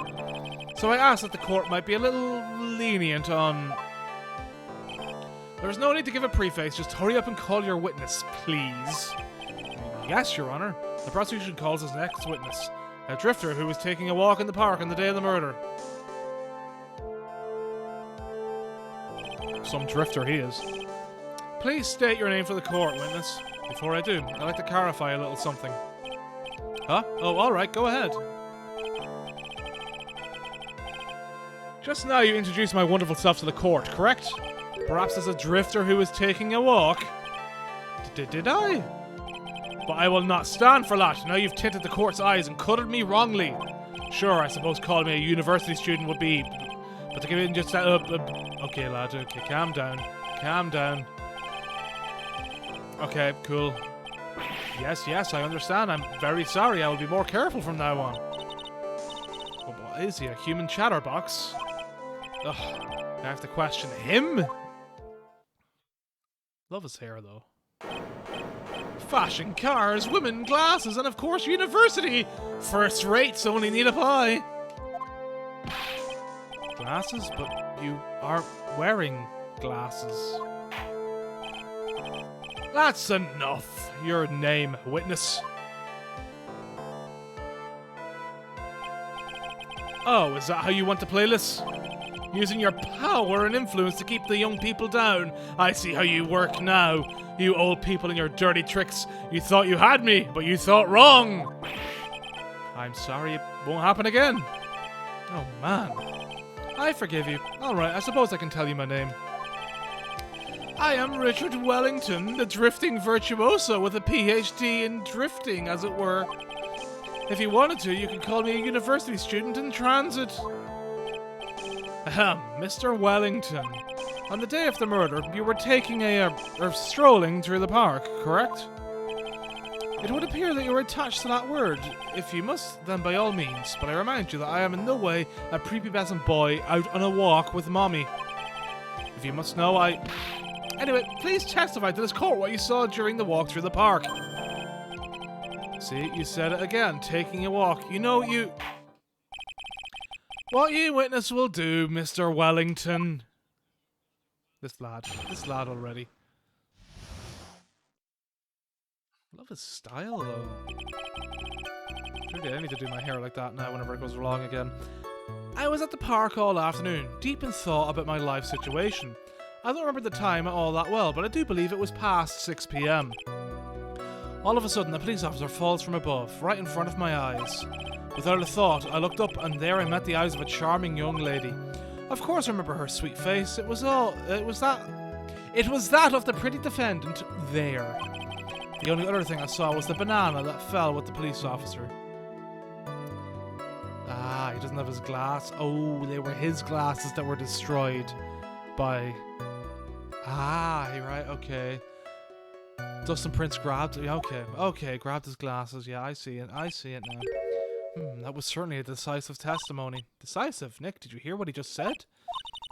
So I ask that the court might be a little lenient on... There's no need to give a preface, just hurry up and call your witness, please. Yes, Your Honor. The prosecution calls his next witness, a drifter who was taking a walk in the park on the day of the murder. Some drifter he is. Please state your name for the court, witness. Before I do, I'd like to clarify a little something. Huh? Oh, alright, go ahead. Just now you introduced my wonderful self to the court, correct? Perhaps as a drifter who was taking a walk? Did I? But I will not stand for that. Now you've tinted the court's eyes and cutted me wrongly. Sure, I suppose calling me a university student would be... But to give in just that... okay, lad, okay, calm down. Calm down. Okay, cool. Yes, I understand. I'm very sorry. I will be more careful from now on. Oh, what is he, a human chatterbox? Ugh, I have to question him? Love his hair, though. Fashion, cars, women, glasses, and of course university! First rates only need apply. Glasses? But you aren't wearing glasses. That's enough. Your name, witness. Oh, is that how you want to play this? Using your power and influence to keep the young people down. I see how you work now. You old people and your dirty tricks. You thought you had me, but you thought wrong. I'm sorry, it won't happen again. Oh, man. I forgive you. Alright, I suppose I can tell you my name. I am Richard Wellington, the drifting virtuoso with a PhD in drifting, as it were. If you wanted to, you could call me a university student in transit. Ahem, Mr. Wellington. On the day of the murder, you were taking strolling through the park, correct? It would appear that you were attached to that word. If you must, then by all means. But I remind you that I am in no way a prepubescent boy out on a walk with mommy. If you must know, Anyway, please testify to this court what you saw during the walk through the park. See, you said it again, taking a walk. You know what you witness will do, Mr. Wellington. This lad already. I love his style, though. Maybe I need to do my hair like that now whenever it goes wrong again. I was at the park all afternoon, deep in thought about my life situation. I don't remember the time all that well, but I do believe it was past 6 p.m. All of a sudden, a police officer falls from above, right in front of my eyes. Without a thought, I looked up, and there I met the eyes of a charming young lady. Of course I remember her sweet face. It was that of the pretty defendant there. The only other thing I saw was the banana that fell with the police officer. Ah, he doesn't have his glass. Oh, they were his glasses that were destroyed by... Ah, right, okay. Dustin Prince grabbed... Okay, grabbed his glasses. Yeah, I see it now. That was certainly a decisive testimony. Decisive? Nick, did you hear what he just said?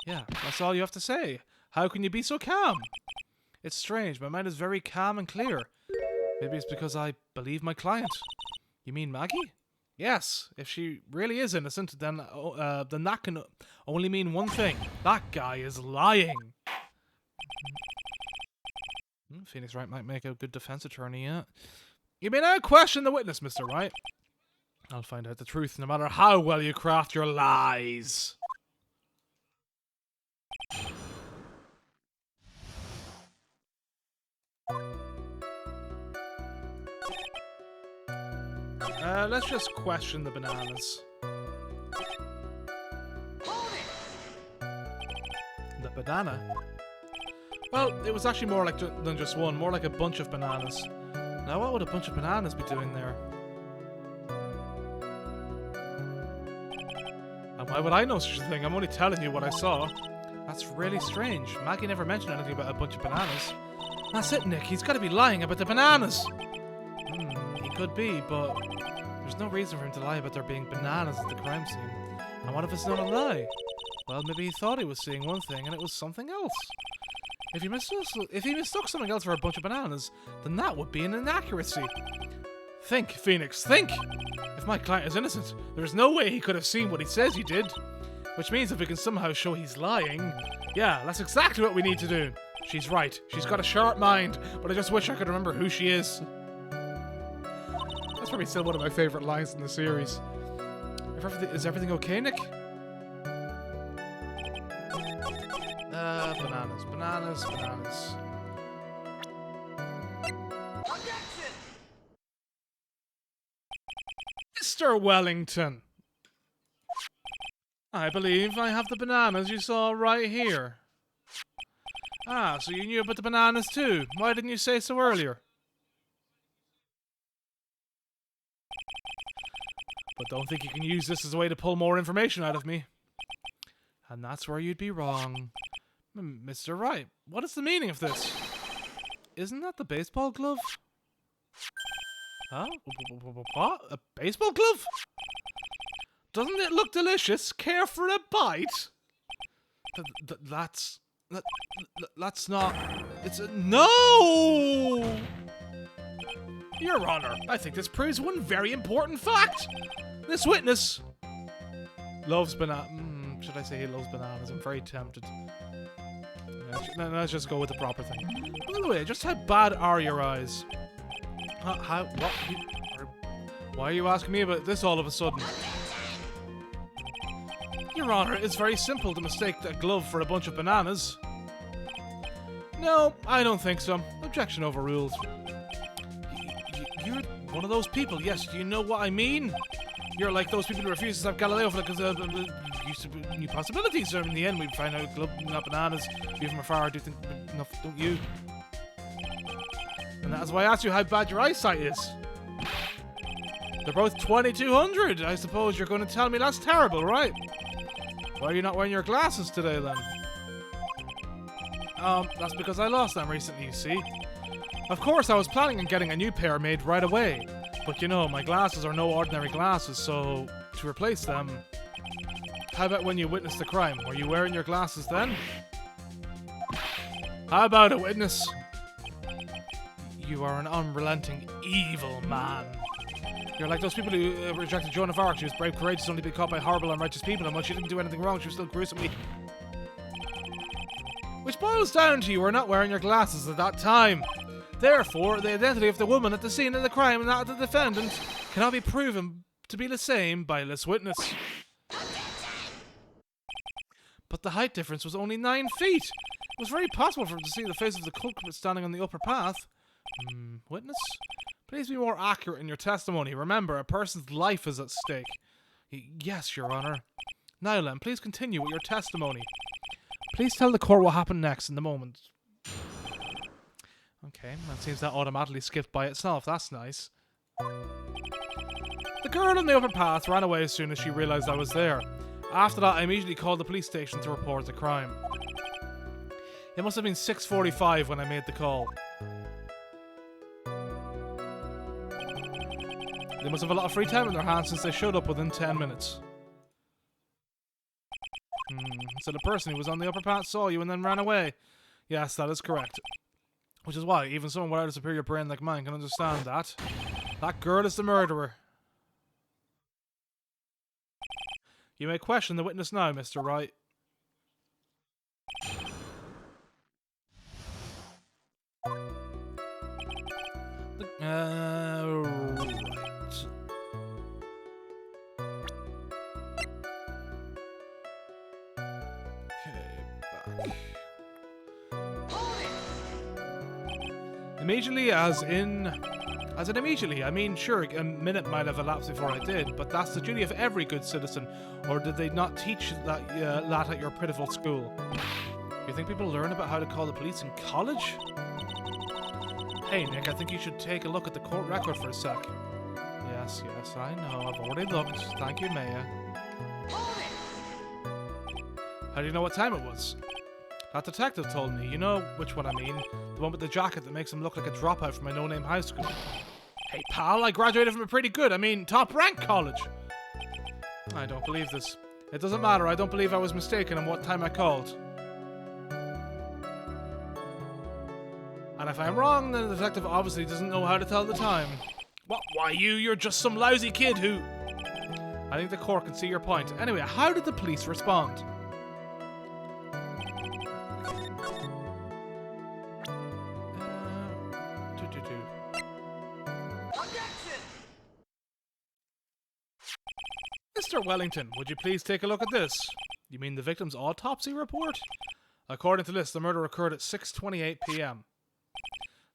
Yeah, that's all you have to say. How can you be so calm? It's strange, my mind is very calm and clear. Maybe it's because I believe my client. You mean Maggie? Yes, if she really is innocent, then that can only mean one thing. That guy is lying. Phoenix Wright might make a good defense attorney, yeah. You may now question the witness, Mr. Wright. I'll find out the truth, no matter how well you craft your lies. Let's just question the bananas. The banana? Well, it was actually more like than just one, more like a bunch of bananas. Now, what would a bunch of bananas be doing there? And why would I know such a thing? I'm only telling you what I saw. That's really strange. Maggie never mentioned anything about a bunch of bananas. That's it, Nick. He's got to be lying about the bananas. He could be, but there's no reason for him to lie about there being bananas at the crime scene. And what if it's not a lie? Well, maybe he thought he was seeing one thing and it was something else. If he mistook something else for a bunch of bananas, then that would be an inaccuracy. Think, Phoenix, think! If my client is innocent, there's no way he could have seen what he says he did. Which means if we can somehow show he's lying, yeah, that's exactly what we need to do. She's right. She's got a sharp mind, but I just wish I could remember who she is. That's probably still one of my favorite lines in the series. Is everything okay, Nick? Bananas. Mr. Wellington! I believe I have the bananas you saw right here. Ah, so you knew about the bananas too. Why didn't you say so earlier? But don't think you can use this as a way to pull more information out of me. And that's where you'd be wrong. Mr. Wright, what is the meaning of this? Isn't that the baseball glove? Huh? What? A baseball glove? Doesn't it look delicious? Care for a bite? That's not... It's a... No! Your Honor, I think this proves one very important fact. This witness loves bananas. Should I say he loves bananas? I'm very tempted. Let's just go with the proper thing. By the way, just how bad are your eyes? Why are you asking me about this all of a sudden? Your Honor, it's very simple to mistake a glove for a bunch of bananas. No, I don't think so. Objection overruled. You're one of those people, yes, do you know what I mean? You're like those people who refuse to have Galileo for the used to be new possibilities. So in the end, we find out not bananas. View from afar, I do think enough, don't you? And that's why I asked you how bad your eyesight is. They're both 2200. I suppose you're going to tell me that's terrible, right? Why are you not wearing your glasses today, then? That's because I lost them recently, you see. Of course, I was planning on getting a new pair made right away. But you know, my glasses are no ordinary glasses, so to replace them... How about when you witnessed the crime? Were you wearing your glasses then? How about it, witness? You are an unrelenting, evil man. You're like those people who rejected Joan of Arc. She was brave, courageous, only to be caught by horrible, unrighteous people, and while she didn't do anything wrong, she was still gruesomely... Which boils down to you were not wearing your glasses at that time. Therefore, the identity of the woman at the scene of the crime and that of the defendant cannot be proven to be the same by this witness. But the height difference was only 9 feet. It was very possible for him to see the face of the culprit standing on the upper path. Witness? Please be more accurate in your testimony. Remember, a person's life is at stake. Yes, Your Honor. Now, Len, please continue with your testimony. Please tell the court what happened next in the moment. Okay, that seems that automatically skipped by itself. That's nice. The girl on the upper path ran away as soon as she realized I was there. After that, I immediately called the police station to report the crime. It must have been 6:45 when I made the call. They must have a lot of free time in their hands since they showed up within 10 minutes. So the person who was on the upper path saw you and then ran away. Yes, that is correct. Which is why even someone without a superior brain like mine can understand that. That girl is the murderer. You may question the witness now, Mr. Wright. Right. Immediately, as in immediately. I mean, sure, a minute might have elapsed before I did, but that's the duty of every good citizen. Or did they not teach that at your pitiful school? You think people learn about how to call the police in college? Hey, Nick, I think you should take a look at the court record for a sec. Yes, I know. I've already looked. Thank you, Maya. How do you know what time it was? That detective told me. You know which one I mean. The one with the jacket that makes him look like a dropout from a no-name high school. Hey, pal, I graduated from a pretty good, top-ranked college. I don't believe this. It doesn't matter. I don't believe I was mistaken on what time I called. And if I'm wrong, then the detective obviously doesn't know how to tell the time. What? Why you? You're just some lousy kid who... I think the court can see your point. Anyway, how did the police respond? Mr. Wellington, would you please take a look at this? You mean the victim's autopsy report? According to this, the murder occurred at 6:28 p.m.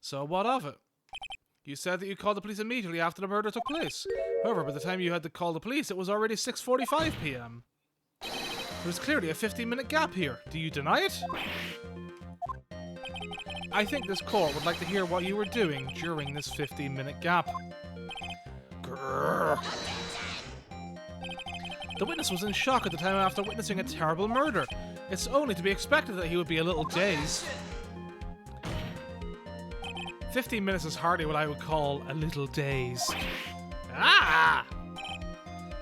So what of it? You said that you called the police immediately after the murder took place. However, by the time you had to call the police, it was already 6:45 p.m. There's clearly a 15-minute gap here. Do you deny it? I think this court would like to hear what you were doing during this 15-minute gap. Grrr. The witness was in shock at the time after witnessing a terrible murder. It's only to be expected that he would be a little dazed. 15 minutes is hardly what I would call a little dazed. Ah!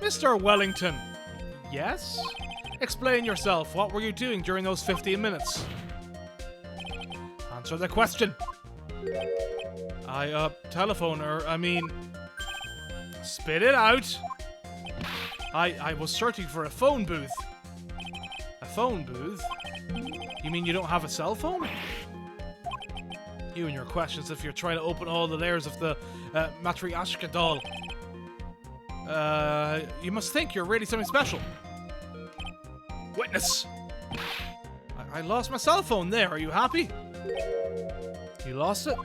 Mr. Wellington. Yes? Explain yourself. What were you doing during those 15 minutes? Answer the question. Spit it out. I was searching for a phone booth. A phone booth? You mean you don't have a cell phone? You and your questions if you're trying to open all the layers of the matryoshka doll. You must think you're really something special. Witness! I lost my cell phone there. Are you happy? You lost it?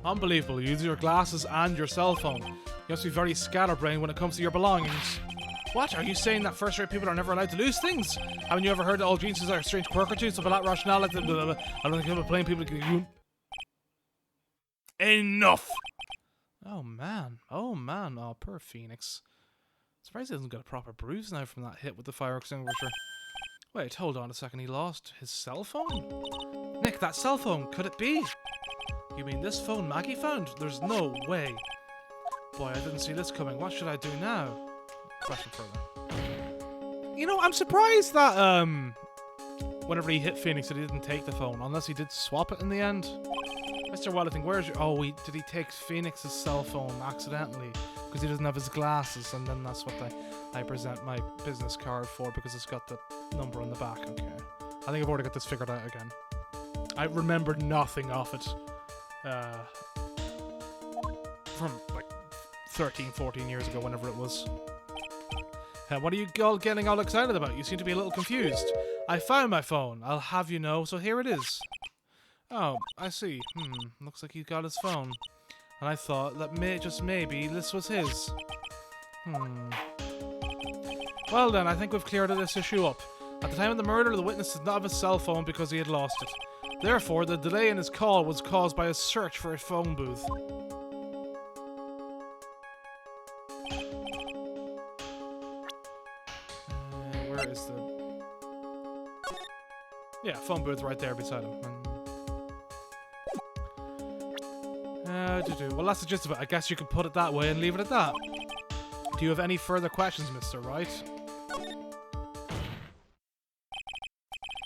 Unbelievable. You use your glasses and your cell phone. You must be very scatterbrained when it comes to your belongings. What? Are you saying that first-rate people are never allowed to lose things? Haven't you ever heard that all geniuses are a strange quirk or two? So for that rationale, like, blah, blah, blah, I don't think plain people can... Enough! Oh, man. Oh, man. Oh, poor Phoenix. Surprised he hasn't got a proper bruise now from that hit with the fire extinguisher. Wait, hold on a second. He lost his cell phone? Nick, that cell phone, could it be? You mean this phone Maggie found? There's no way. Boy, I didn't see this coming. What should I do now? Question further. You know, I'm surprised that, whenever he hit Phoenix, that he didn't take the phone. Unless he did swap it in the end. Mr. Wellington, where's your... Oh, did he take Phoenix's cell phone accidentally? Because he doesn't have his glasses, and then that's what I present my business card for, because it's got the number on the back. Okay. I think I've already got this figured out again. I remembered nothing of it. From, like, 13, 14 years ago, whenever it was. What are you all getting all excited about? You seem to be a little confused. I found my phone. I'll have you know, so here it is. Oh, I see. Looks like he got his phone. And I thought that just maybe this was his. Well then, I think we've cleared this issue up. At the time of the murder, the witness did not have his cell phone because he had lost it. Therefore, the delay in his call was caused by a search for a phone booth. Where is the... Yeah, phone booth right there beside him. Well, that's the gist of it. I guess you could put it that way and leave it at that. Do you have any further questions, Mr. Wright?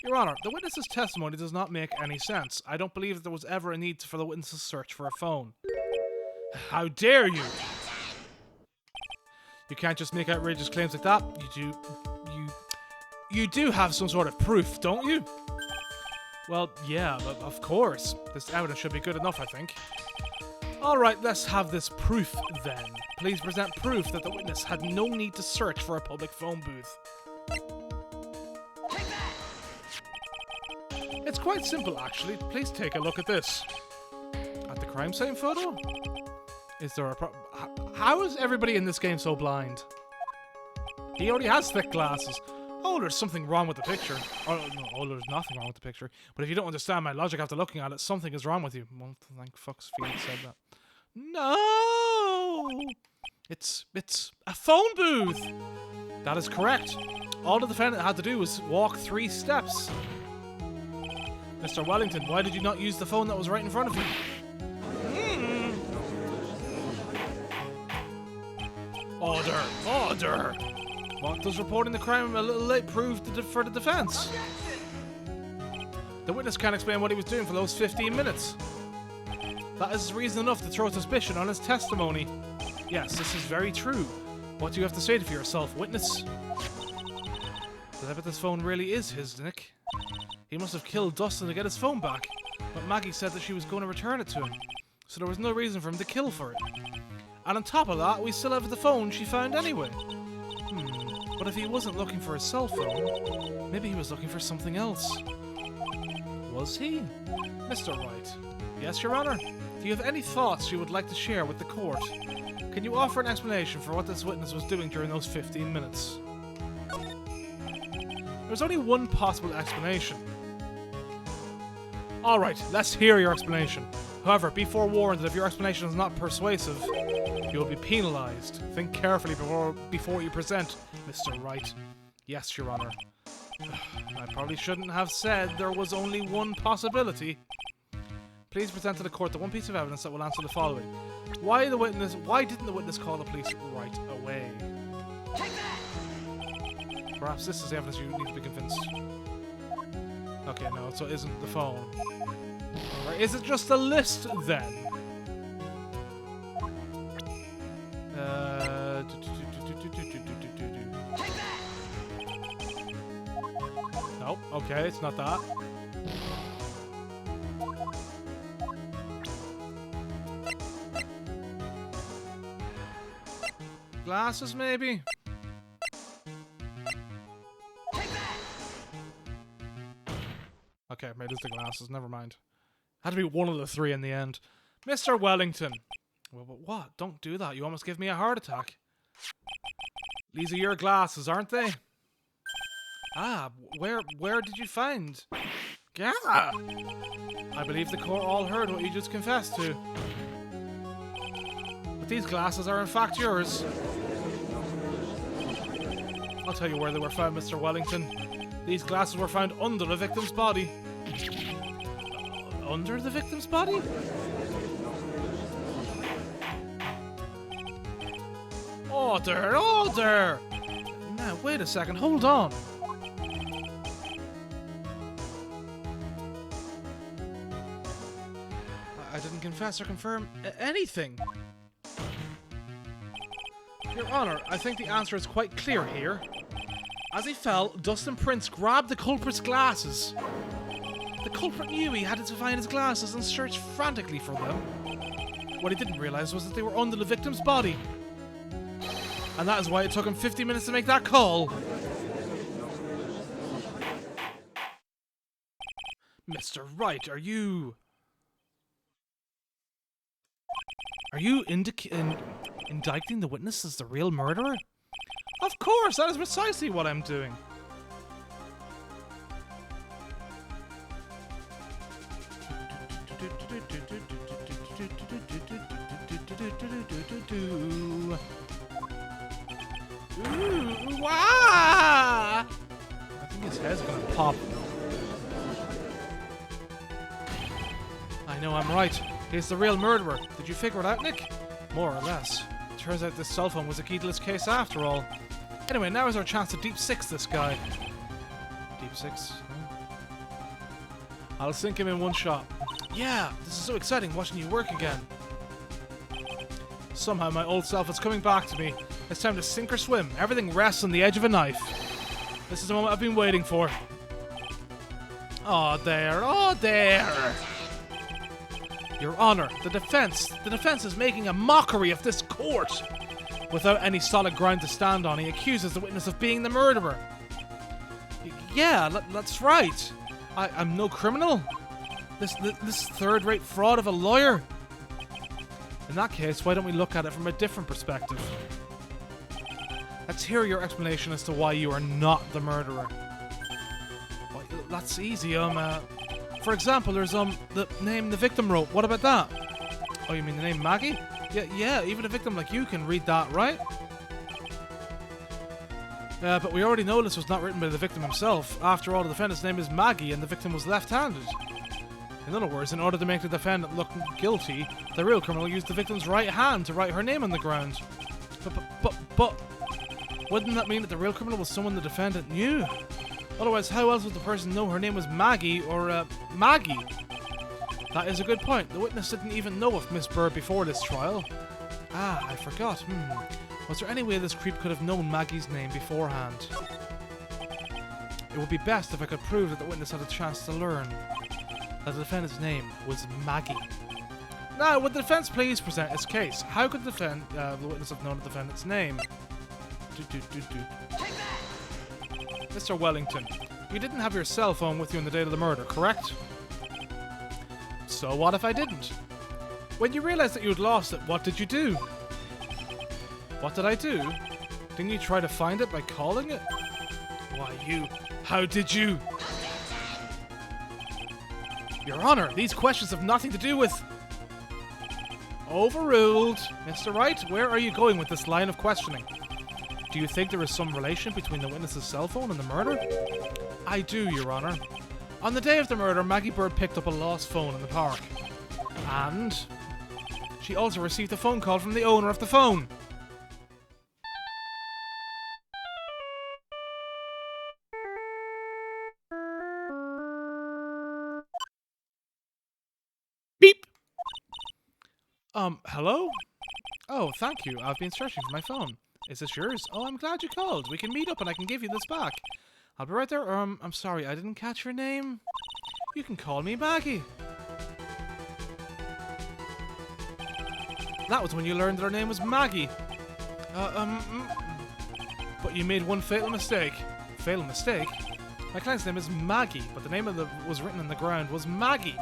Your Honor, the witness's testimony does not make any sense. I don't believe that there was ever a need for the witness's search for a phone. How dare you! You can't just make outrageous claims like that. You do have some sort of proof, don't you? Well, yeah, but of course. This evidence should be good enough, I think. Alright, let's have this proof then. Please present proof that the witness had no need to search for a public phone booth. It's quite simple, actually. Please take a look at this. At the crime scene photo? Is there a how is everybody in this game so blind? He already has thick glasses. Oh, there's something wrong with the picture. Oh, there's nothing wrong with the picture. But if you don't understand my logic after looking at it, something is wrong with you. Well, thank fuck's Felix said that. No! It's a phone booth! That is correct. All the defendant had to do was walk 3 steps. Mr. Wellington, why did you not use the phone that was right in front of you? Order! Order! What does reporting the crime a little late prove for the defense? The witness can't explain what he was doing for those 15 minutes. That is reason enough to throw suspicion on his testimony. Yes, this is very true. What do you have to say for yourself, witness? But I bet this phone really is his, Nick. He must have killed Dustin to get his phone back. But Maggie said that she was going to return it to him. So there was no reason for him to kill for it. And on top of that, we still have the phone she found anyway. But if he wasn't looking for his cell phone, maybe he was looking for something else. Was he? Mr. Wright. Yes, Your Honor? Do you have any thoughts you would like to share with the court? Can you offer an explanation for what this witness was doing during those 15 minutes? There's only one possible explanation. Alright, let's hear your explanation. However, be forewarned that if your explanation is not persuasive, you will be penalized. Think carefully before you present, Mr. Wright. Yes, Your Honor. I probably shouldn't have said there was only one possibility. Please present to the court the one piece of evidence that will answer the following. Why didn't the witness call the police right away? Perhaps this is the evidence you need to be convinced. Okay, no, so it isn't the phone. Alright, is it just a list then? Nope, okay, it's not that. Glasses, maybe? Okay, maybe it's the glasses, never mind. Had to be one of the 3 in the end. Mr. Wellington! Well, but what? Don't do that, you almost gave me a heart attack. These are your glasses, aren't they? Ah, where did you find? Yeah! I believe the court all heard what you just confessed to. But these glasses are in fact yours. I'll tell you where they were found, Mr. Wellington. These glasses were found under the victim's body. Under the victim's body? Order! Order! Now, wait a second, hold on. I didn't confess or confirm anything. Your Honor, I think the answer is quite clear here. As he fell, Dustin Prince grabbed the culprit's glasses. The culprit knew he had to find his glasses and searched frantically for them. What he didn't realize was that they were under the victim's body. And that is why it took him 50 minutes to make that call. Mr. Wright, are you indicting the witness as the real murderer? Of course, that is precisely what I'm doing. Ooh, wah! I think his head's gonna pop. I know I'm right. He's the real murderer. Did you figure it out, Nick? More or less. Turns out this cell phone was the key to this case after all. Anyway, now is our chance to deep six this guy. Deep six? I'll sink him in one shot. Yeah, this is so exciting watching you work again. Somehow my old self is coming back to me. It's time to sink or swim. Everything rests on the edge of a knife. This is the moment I've been waiting for. Oh, there. Oh, there. Your Honor, the defense is making a mockery of this court. Without any solid ground to stand on, he accuses the witness of being the murderer. Yeah, that's right. I'm no criminal. This third-rate fraud of a lawyer. In that case, why don't we look at it from a different perspective? Let's hear your explanation as to why you are not the murderer. Well, that's easy, For example, there's, the name the victim wrote. What about that? Oh, you mean the name Maggie? Yeah, even a victim like you can read that, right? But we already know this was not written by the victim himself. After all, the defendant's name is Maggie, and the victim was left-handed. In other words, in order to make the defendant look guilty, the real criminal used the victim's right hand to write her name on the ground. But wouldn't that mean that the real criminal was someone the defendant knew? Otherwise, how else would the person know her name was Maggie or, Maggie? That is a good point. The witness didn't even know of Miss Bird before this trial. Ah, I forgot. Was there any way this creep could have known Maggie's name beforehand? It would be best if I could prove that the witness had a chance to learn that the defendant's name was Maggie. Now, would the defense please present its case? How could the witness have known the defendant's name? Mr. Wellington, you didn't have your cell phone with you on the date of the murder, correct? So what if I didn't? When you realized that you had lost it, what did you do? What did I do? Didn't you try to find it by calling it? Why, how did you? Your Honor, these questions have nothing to do with... Overruled. Mr. Wright, where are you going with this line of questioning? Do you think there is some relation between the witness's cell phone and the murder? I do, Your Honor. On the day of the murder, Maggie Bird picked up a lost phone in the park. And she also received a phone call from the owner of the phone. Beep! Hello? Oh, thank you. I've been searching for my phone. Is this yours? Oh, I'm glad you called. We can meet up and I can give you this back. I'll be right there. I'm sorry, I didn't catch your name. You can call me Maggie. That was when you learned that her name was Maggie. But you made one fatal mistake. Fatal mistake? My client's name is Maggie, but the name was written on the ground was Maggie.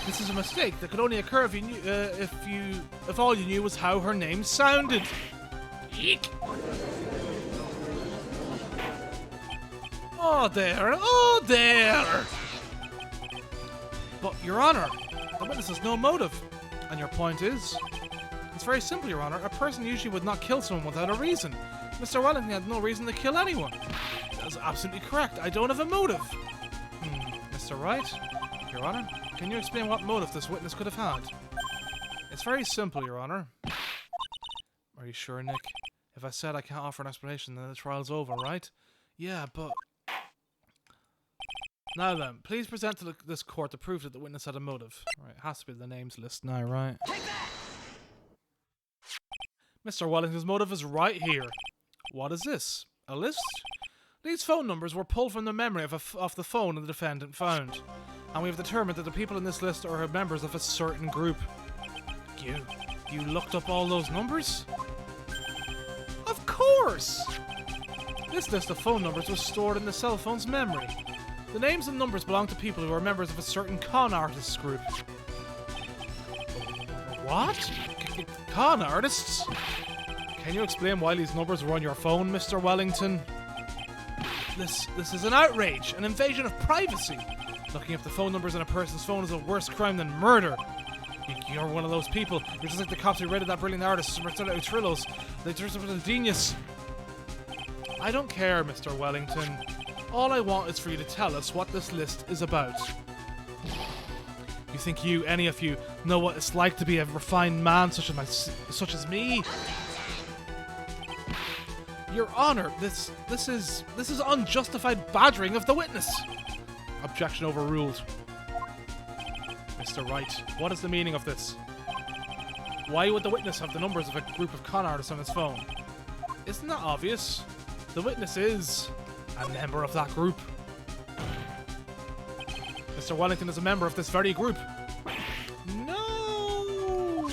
This is a mistake that could only occur if you knew, if all you knew was how her name sounded. Eek. Oh, there. Oh, there. But, Your Honor, the witness has no motive. And your point is? It's very simple, Your Honor. A person usually would not kill someone without a reason. Mr. Wellington had no reason to kill anyone. That is absolutely correct. I don't have a motive. Mr. Wright, Your Honor, can you explain what motive this witness could have had? It's very simple, Your Honor. Are you sure, Nick? If I said I can't offer an explanation, then the trial's over, right? Yeah, but... Now then, please present to this court the proof that the witness had a motive. Right, it has to be the names list now, right? Mr. Wellington's motive is right here. What is this? A list? These phone numbers were pulled from the memory of the phone the defendant found. And we have determined that the people in this list are members of a certain group. You looked up all those numbers? Of course! This list of phone numbers was stored in the cell phone's memory. The names and numbers belong to people who are members of a certain con artists group. What? Con artists? Can you explain why these numbers were on your phone, Mr. Wellington? This is an outrage, an invasion of privacy. Looking up the phone numbers on a person's phone is a worse crime than murder. You're one of those people. You're just like the cops who raided that brilliant artist from Marcelo Trillos. They turned him into a genius. I don't care, Mr. Wellington. All I want is for you to tell us what this list is about. You think any of you, know what it's like to be a refined man such as me? Your Honor, this is unjustified badgering of the witness. Objection overruled. Mr. Wright, what is the meaning of this? Why would the witness have the numbers of a group of con artists on his phone? Isn't that obvious? The witness is a member of that group. Mr. Wellington is a member of this very group. No!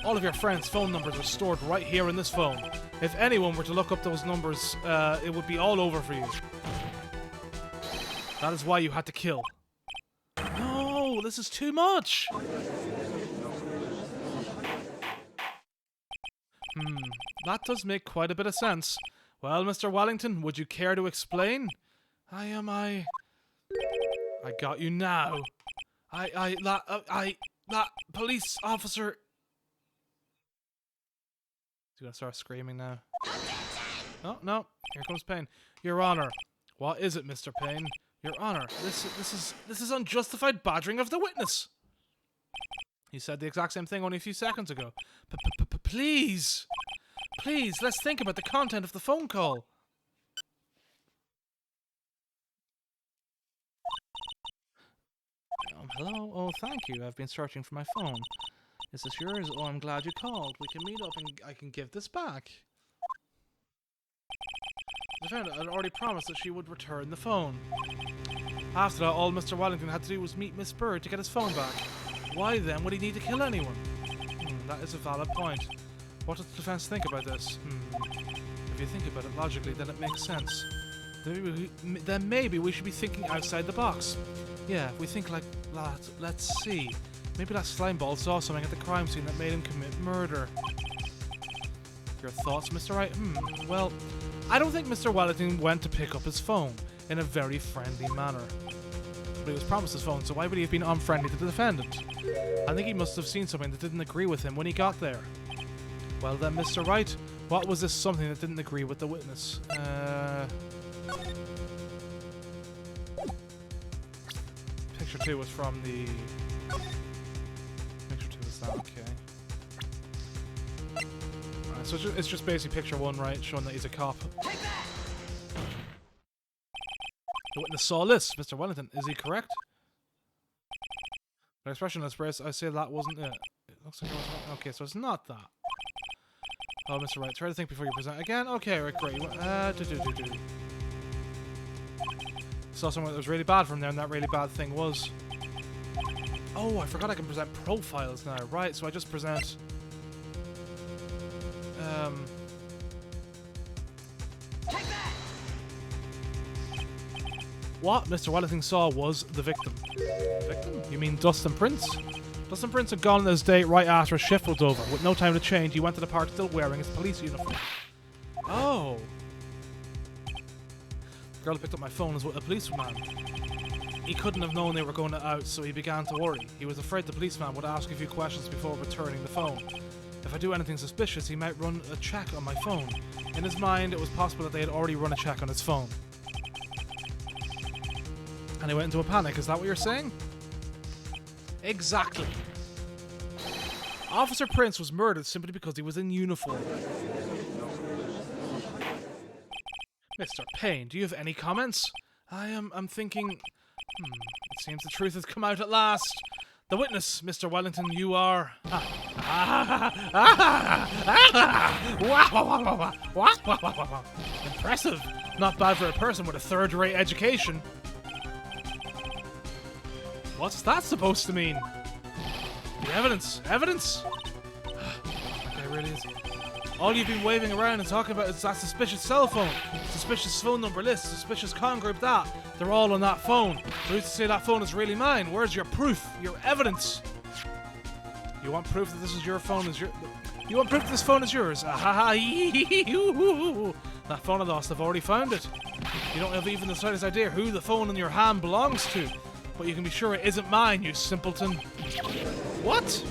All of your friends' phone numbers are stored right here in this phone. If anyone were to look up those numbers, it would be all over for you. That is why you had to kill. No, this is too much! That does make quite a bit of sense. Well, Mr. Wellington, would you care to explain? I got you now. That police officer... He's gonna start screaming now. Oh, no. Here comes Payne. Your Honor. What is it, Mr. Payne? Your Honor, this is unjustified badgering of the witness. He said the exact same thing only a few seconds ago. Please. Please, let's think about the content of the phone call. Hello? Oh, thank you. I've been searching for my phone. Is this yours? Oh, I'm glad you called. We can meet up and I can give this back. The defendant had already promised that she would return the phone. After that, all Mr. Wellington had to do was meet Miss Bird to get his phone back. Why then would he need to kill anyone? That is a valid point. What does the defense think about this? If you think about it logically, then it makes sense. Then maybe we should be thinking outside the box. Yeah, if we think like that, let's see. Maybe that slimeball saw something at the crime scene that made him commit murder. Your thoughts, Mr. Wright? Well, I don't think Mr. Wellington went to pick up his phone in a very friendly manner. But he was promised his phone, so why would he have been unfriendly to the defendant? I think he must have seen something that didn't agree with him when he got there. Well then, Mr. Wright, what was this something that didn't agree with the witness? Picture 2 was from the... Picture 2 is that, okay. Alright, so it's just basically picture 1, right, showing that he's a cop. The witness saw this, Mr. Wellington. Is he correct? The expression on his face, I say that wasn't it. It looks like it wasn't. Okay, so it's not that. Oh, Mr. Wright, try to think before you present again. Okay, right, great. Saw something that was really bad from there, and that really bad thing was... Oh, I forgot I can present profiles now. Right, so I just present... What Mr. Wellington saw was the victim. Victim? You mean Dustin Prince? Dustin Prince had gone on his date right after his shift was over. With no time to change, he went to the park still wearing his police uniform. Oh. The girl who picked up my phone was with a policeman. He couldn't have known they were going out, so he began to worry. He was afraid the policeman would ask a few questions before returning the phone. If I do anything suspicious, he might run a check on my phone. In his mind, it was possible that they had already run a check on his phone. And he went into a panic. Is that what you're saying? Exactly. Officer Prince was murdered simply because he was in uniform. Mr. Payne, do you have any comments? I'm thinking... it seems the truth has come out at last. The witness, Mr. Wellington, you are... Impressive. Not bad for a person with a third-rate education. What's that supposed to mean? The evidence. Evidence? Okay, really is. All you've been waving around and talking about is that suspicious cell phone, suspicious phone number list, suspicious con group that. They're all on that phone. Who's to say that phone is really mine? Where's your proof? Your evidence? You want proof that this is your phone? You want proof that this phone is yours? That phone I lost, I've already found it. You don't have even the slightest idea who the phone in your hand belongs to. But you can be sure it isn't mine, you simpleton. What?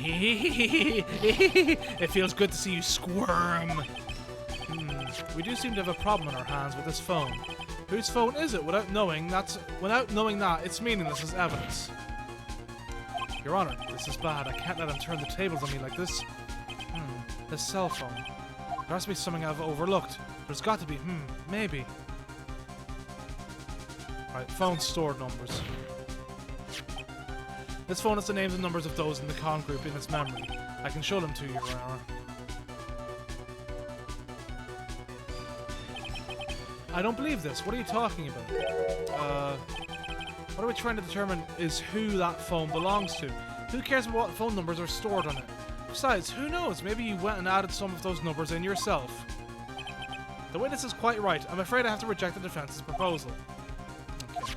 It feels good to see you squirm. We do seem to have a problem on our hands with this phone. Whose phone is it? Without knowing that, it's meaningless as evidence. Your Honor, this is bad. I can't let him turn the tables on me like this. This cell phone. There has to be something I've overlooked. There's got to be. Maybe. Right, phone stored numbers. This phone has the names and numbers of those in the con group in its memory. I can show them to you, Your Honor. I don't believe this. What are you talking about? What are we trying to determine is who that phone belongs to. Who cares about what phone numbers are stored on it? Besides, who knows? Maybe you went and added some of those numbers in yourself. The witness is quite right. I'm afraid I have to reject the defense's proposal. Okay.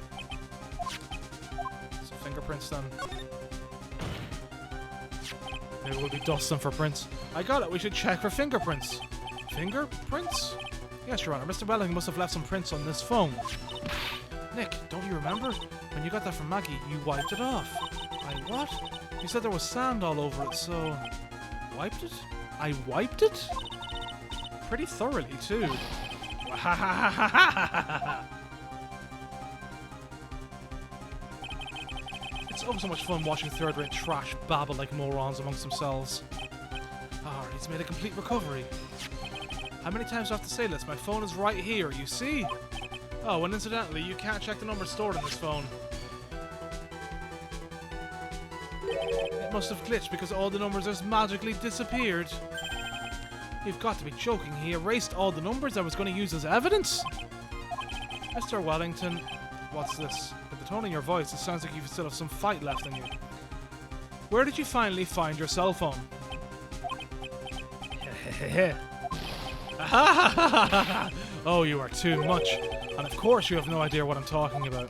So fingerprints then. Maybe we'll be dusting for prints. I got it. We should check for fingerprints. Fingerprints? Yes, Your Honor. Mr. Wellington must have left some prints on this phone. Nick, don't you remember? When you got that from Maggie, you wiped it off. I what? You said there was sand all over it, so... Wiped it? I wiped it? Pretty thoroughly, too. It's oh so much fun watching third-rate trash babble like morons amongst themselves. Ah, he's made a complete recovery. How many times do I have to say this? My phone is right here, you see? Oh, and incidentally, you can't check the numbers stored in this phone. It must have glitched because all the numbers just magically disappeared. You've got to be joking. He erased all the numbers I was going to use as evidence? Mr. Wellington, what's this? With the tone in your voice, it sounds like you still have some fight left in you. Where did you finally find your cell phone? Oh, you are too much. And of course you have no idea what I'm talking about.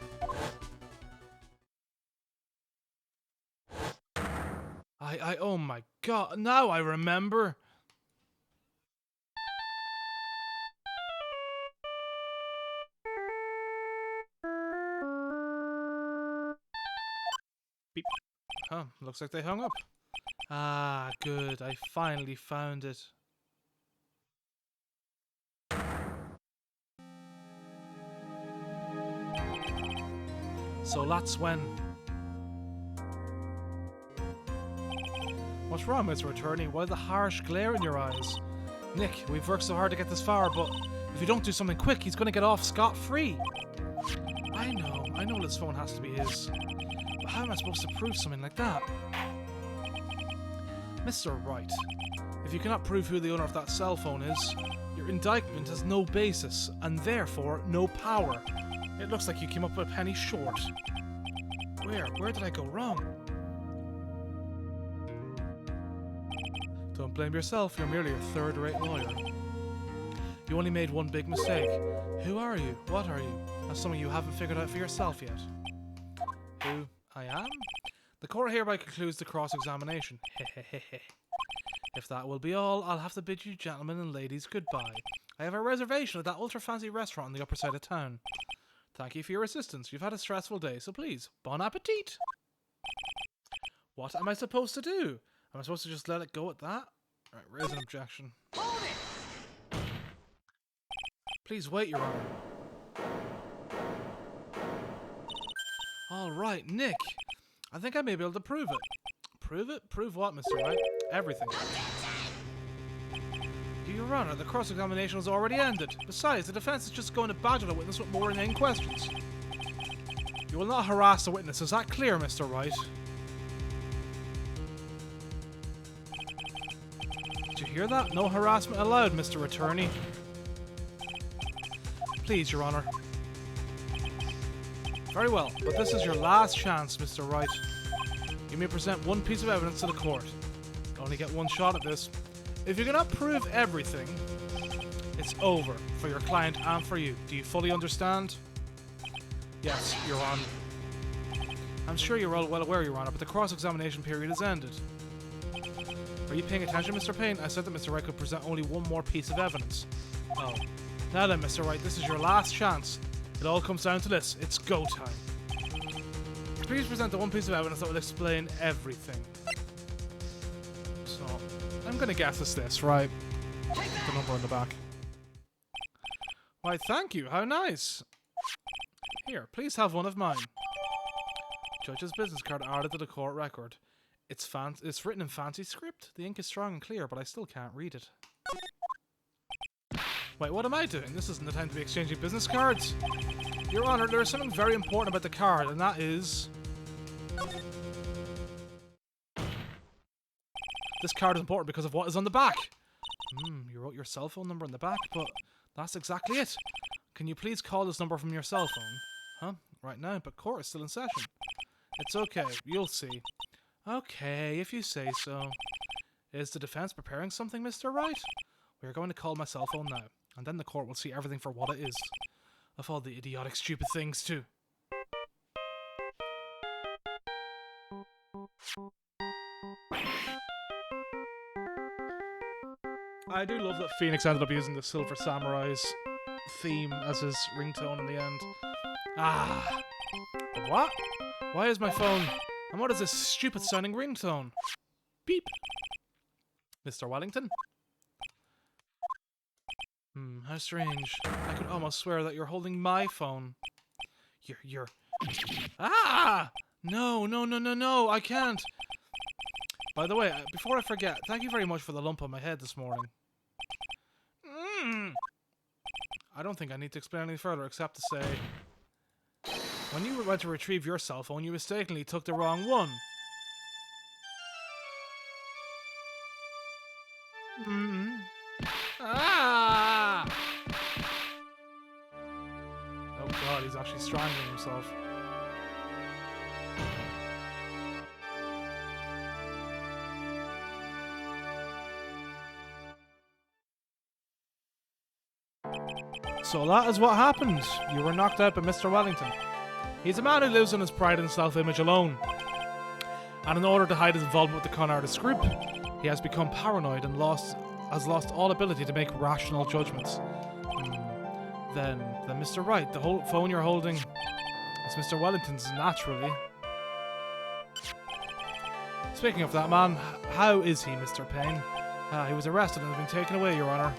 Oh my god, now I remember. Beep. Huh, looks like they hung up. Ah, good, I finally found it. So that's when... What's wrong, Mr. Attorney? Why the harsh glare in your eyes? Nick, we've worked so hard to get this far, but if you don't do something quick, he's gonna get off scot-free. I know this phone has to be his. But how am I supposed to prove something like that? Mr. Wright, if you cannot prove who the owner of that cell phone is, your indictment has no basis, and therefore no power. It looks like you came up a penny short. Where did I go wrong? Don't blame yourself, you're merely a third-rate lawyer. You only made one big mistake. Who are you? What are you? That's something you haven't figured out for yourself yet. Who I am. The court hereby concludes the cross-examination. If that will be all, I'll have to bid you gentlemen and ladies goodbye. I have a reservation at that ultra-fancy restaurant on the upper side of town. Thank you for your assistance. You've had a stressful day, so please, bon appetit! What am I supposed to do? Am I supposed to just let it go at that? Right, raise an objection. Please wait, Your Honor. Alright, Nick. I think I may be able to prove it. Prove it? Prove what, Mr. Wright? Everything. Your Honor, the cross-examination has already ended. Besides, the defense is just going to badger the witness with more inane questions. You will not harass the witness. Is that clear, Mr. Wright? Did you hear that? No harassment allowed, Mr. Attorney. Please, Your Honor. Very well, but this is your last chance, Mr. Wright. You may present one piece of evidence to the court. You only get one shot at this. If you cannot prove everything, it's over for your client and for you. Do you fully understand? Yes, Your Honor. I'm sure you're all well aware, Your Honor, but the cross-examination period has ended. Are you paying attention, Mr. Payne? I said that Mr. Wright could present only one more piece of evidence. Oh. Now then, Mr. Wright, this is your last chance. It all comes down to this. It's go time. Please present the one piece of evidence that will explain everything. So, I'm gonna guess it's this, right? The number on the back. Why, thank you. How nice. Here, please have one of mine. Judge's business card added to the court record. It's written in fancy script. The ink is strong and clear, but I still can't read it. Wait, what am I doing? This isn't the time to be exchanging business cards. Your Honor, there is something very important about the card, and that is... This card is important because of what is on the back. You wrote your cell phone number on the back, but that's exactly it. Can you please call this number from your cell phone? Huh? Right now, but court is still in session. It's okay, you'll see. Okay, if you say so. Is the defense preparing something, Mr. Wright? We are going to call my cell phone now, and then the court will see everything for what it is. Of all the idiotic, stupid things, too. I do love that Phoenix ended up using the Silver Samurai's theme as his ringtone in the end. Ah! What? Why is my phone... And what is this stupid sounding ringtone? Beep! Mr. Wellington? How strange. I could almost swear that you're holding my phone. You're... Ah! No, I can't. By the way, before I forget, thank you very much for the lump on my head this morning. I don't think I need to explain any further except to say... When you went to retrieve your cell phone, you mistakenly took the wrong one. Ah! Oh god, he's actually strangling himself. So that is what happened. You were knocked out by Mr. Wellington. He's a man who lives on his pride and self-image alone. And in order to hide his involvement with the con artist group, he has become paranoid and has lost all ability to make rational judgments. Then Mr. Wright, the whole phone you're holding is Mr. Wellington's, naturally. Speaking of that man, how is he, Mr. Payne? He was arrested and has been taken away, Your Honor.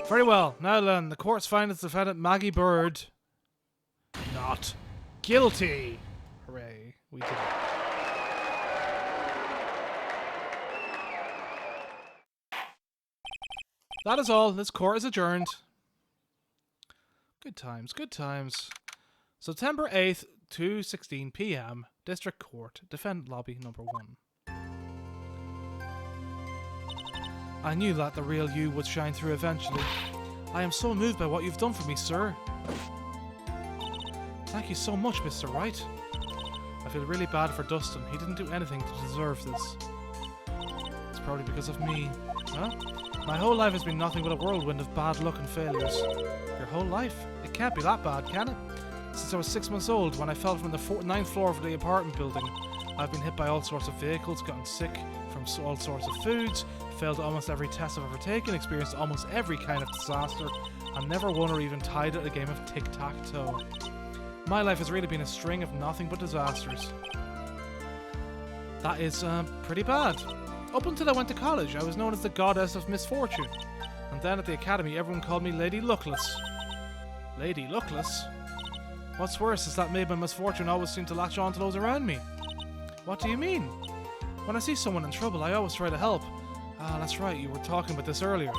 Very well. Now then, the court's finds the defendant Maggie Bird not guilty. Hooray, we did it. That is all. This court is adjourned. Good times, good times. September 8th, 2:16 p.m. District Court, Defendant Lobby number 1. I knew that the real you would shine through eventually. I am so moved by what you've done for me, sir. Thank you so much, Mr. Wright. I feel really bad for Dustin. He didn't do anything to deserve this. It's probably because of me. Huh? My whole life has been nothing but a whirlwind of bad luck and failures. Your whole life? It can't be that bad, can it? Since I was 6 months old, when I fell from the ninth floor of the apartment building, I've been hit by all sorts of vehicles, gotten sick from all sorts of foods, failed almost every test I've ever taken, experienced almost every kind of disaster, and never won or even tied at a game of tic-tac-toe. My life has really been a string of nothing but disasters. That is pretty bad. Up until I went to college, I was known as the goddess of misfortune. And then at the academy, everyone called me Lady Luckless. Lady Luckless? What's worse is that made my misfortune always seem to latch on to those around me. What do you mean? When I see someone in trouble, I always try to help. Ah, that's right, you were talking about this earlier.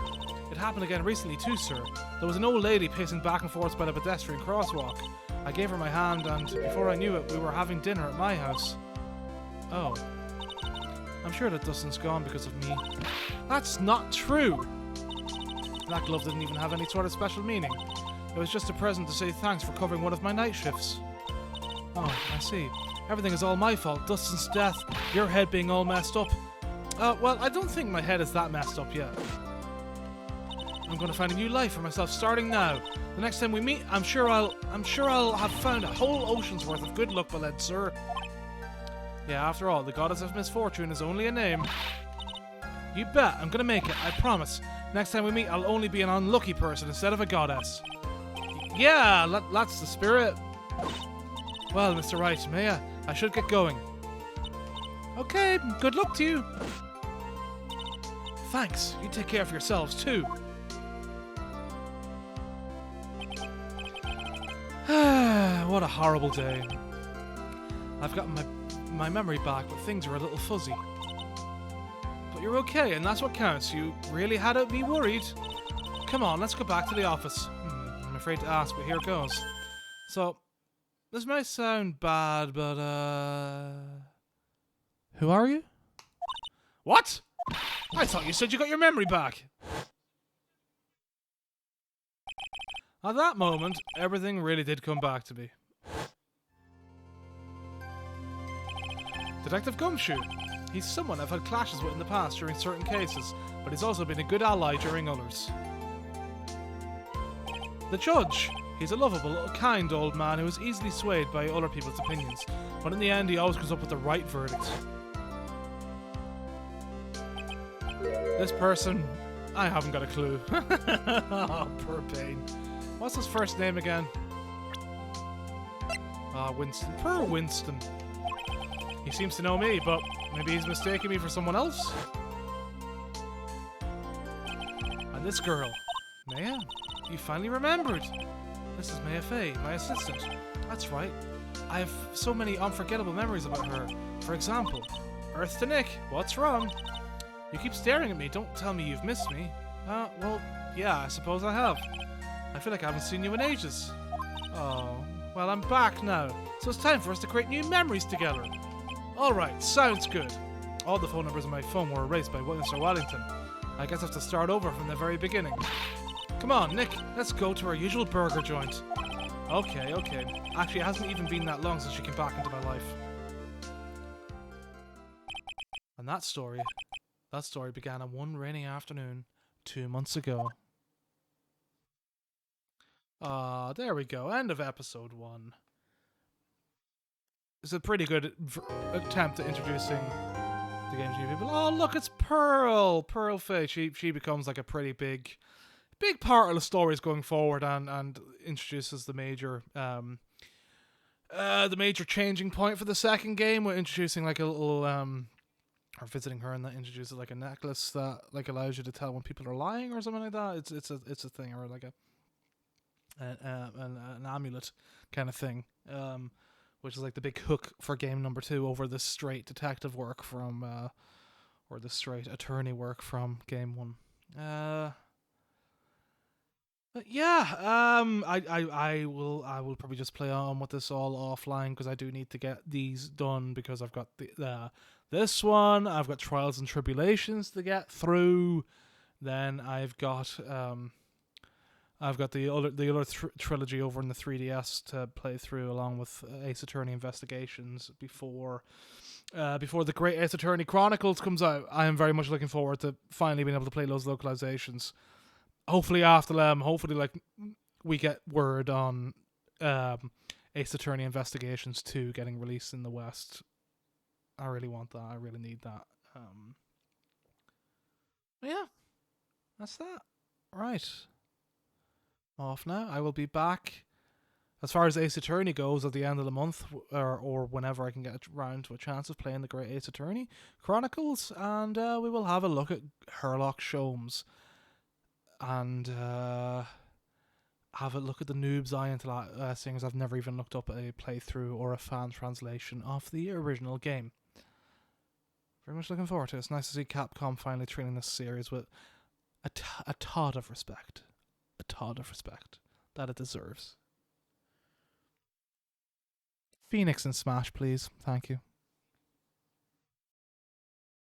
It happened again recently too, sir. There was an old lady pacing back and forth by the pedestrian crosswalk. I gave her my hand, and before I knew it, we were having dinner at my house. Oh. I'm sure that Dustin's gone because of me. That's not true! That glove didn't even have any sort of special meaning. It was just a present to say thanks for covering one of my night shifts. Oh, I see. Everything is all my fault. Dustin's death, your head being all messed up. Well, I don't think my head is that messed up yet. I'm going to find a new life for myself starting now. The next time we meet, I'm sure I'll have found a whole ocean's worth of good luck ahead, sir. Yeah, after all, the goddess of misfortune is only a name. You bet, I'm gonna make it, I promise. Next time we meet, I'll only be an unlucky person instead of a goddess. Yeah, that's the spirit. Well, Mr. Wright, may I should get going. Okay, good luck to you. Thanks, you take care of yourselves too. What a horrible day. I've gotten my memory back, but things are a little fuzzy. But you're okay, and that's what counts. You really had me worried. Come on, let's go back to the office. I'm afraid to ask, but here goes. So, this might sound bad, but, who are you? What? I thought you said you got your memory back. At that moment, everything really did come back to me. Detective Gumshoe. He's someone I've had clashes with in the past during certain cases, but he's also been a good ally during others. The Judge. He's a lovable, kind old man who is easily swayed by other people's opinions, but in the end he always comes up with the right verdict. This person, I haven't got a clue. Oh, poor Payne. What's his first name again? Winston. Poor Winston. He seems to know me, but maybe he's mistaken me for someone else? And this girl, Maya, you finally remembered. This is Maya Fey, my assistant. That's right. I have so many unforgettable memories about her. For example, Earth to Nick, what's wrong? You keep staring at me, don't tell me you've missed me. Well, yeah, I suppose I have. I feel like I haven't seen you in ages. Oh, well, I'm back now, so it's time for us to create new memories together. Alright, sounds good. All the phone numbers on my phone were erased by Mr. Wellington. I guess I have to start over from the very beginning. Come on, Nick, let's go to our usual burger joint. Okay. Actually, it hasn't even been that long since she came back into my life. And that story began on one rainy afternoon 2 months ago. There we go. End of episode 1. It's a pretty good attempt at introducing the game to new people. Oh, look, it's Pearl. Pearl Fay. She becomes like a pretty big part of the stories going forward, and introduces the major changing point for the second game. We're introducing like a little or visiting her, and that introduces like a necklace that like allows you to tell when people are lying or something like that. It's a thing, or like an amulet kind of thing. Which is like the big hook for game number 2 over the straight detective work from, or the straight attorney work from game 1. But yeah, I will probably just play on with this all offline because I do need to get these done because I've got this one, I've got Trials and Tribulations to get through, then I've got the other trilogy over in the 3DS to play through, along with Ace Attorney Investigations before the Great Ace Attorney Chronicles comes out. I am very much looking forward to finally being able to play those localizations. Hopefully after them, like we get word on Ace Attorney Investigations 2 getting released in the West. I really want that. I really need that. Yeah, that's that. Right. Off now. I will be back as far as Ace Attorney goes at the end of the month, or whenever I can get around to a chance of playing the Great Ace Attorney Chronicles, and we will have a look at Herlock Sholmes and have a look at the noob's eye into that, seeing as I've never even looked up a playthrough or a fan translation of the original game. Very much looking forward to it. It's nice to see Capcom finally treating this series with a tad of respect. A tad of respect that it deserves. Phoenix and Smash, please. Thank you.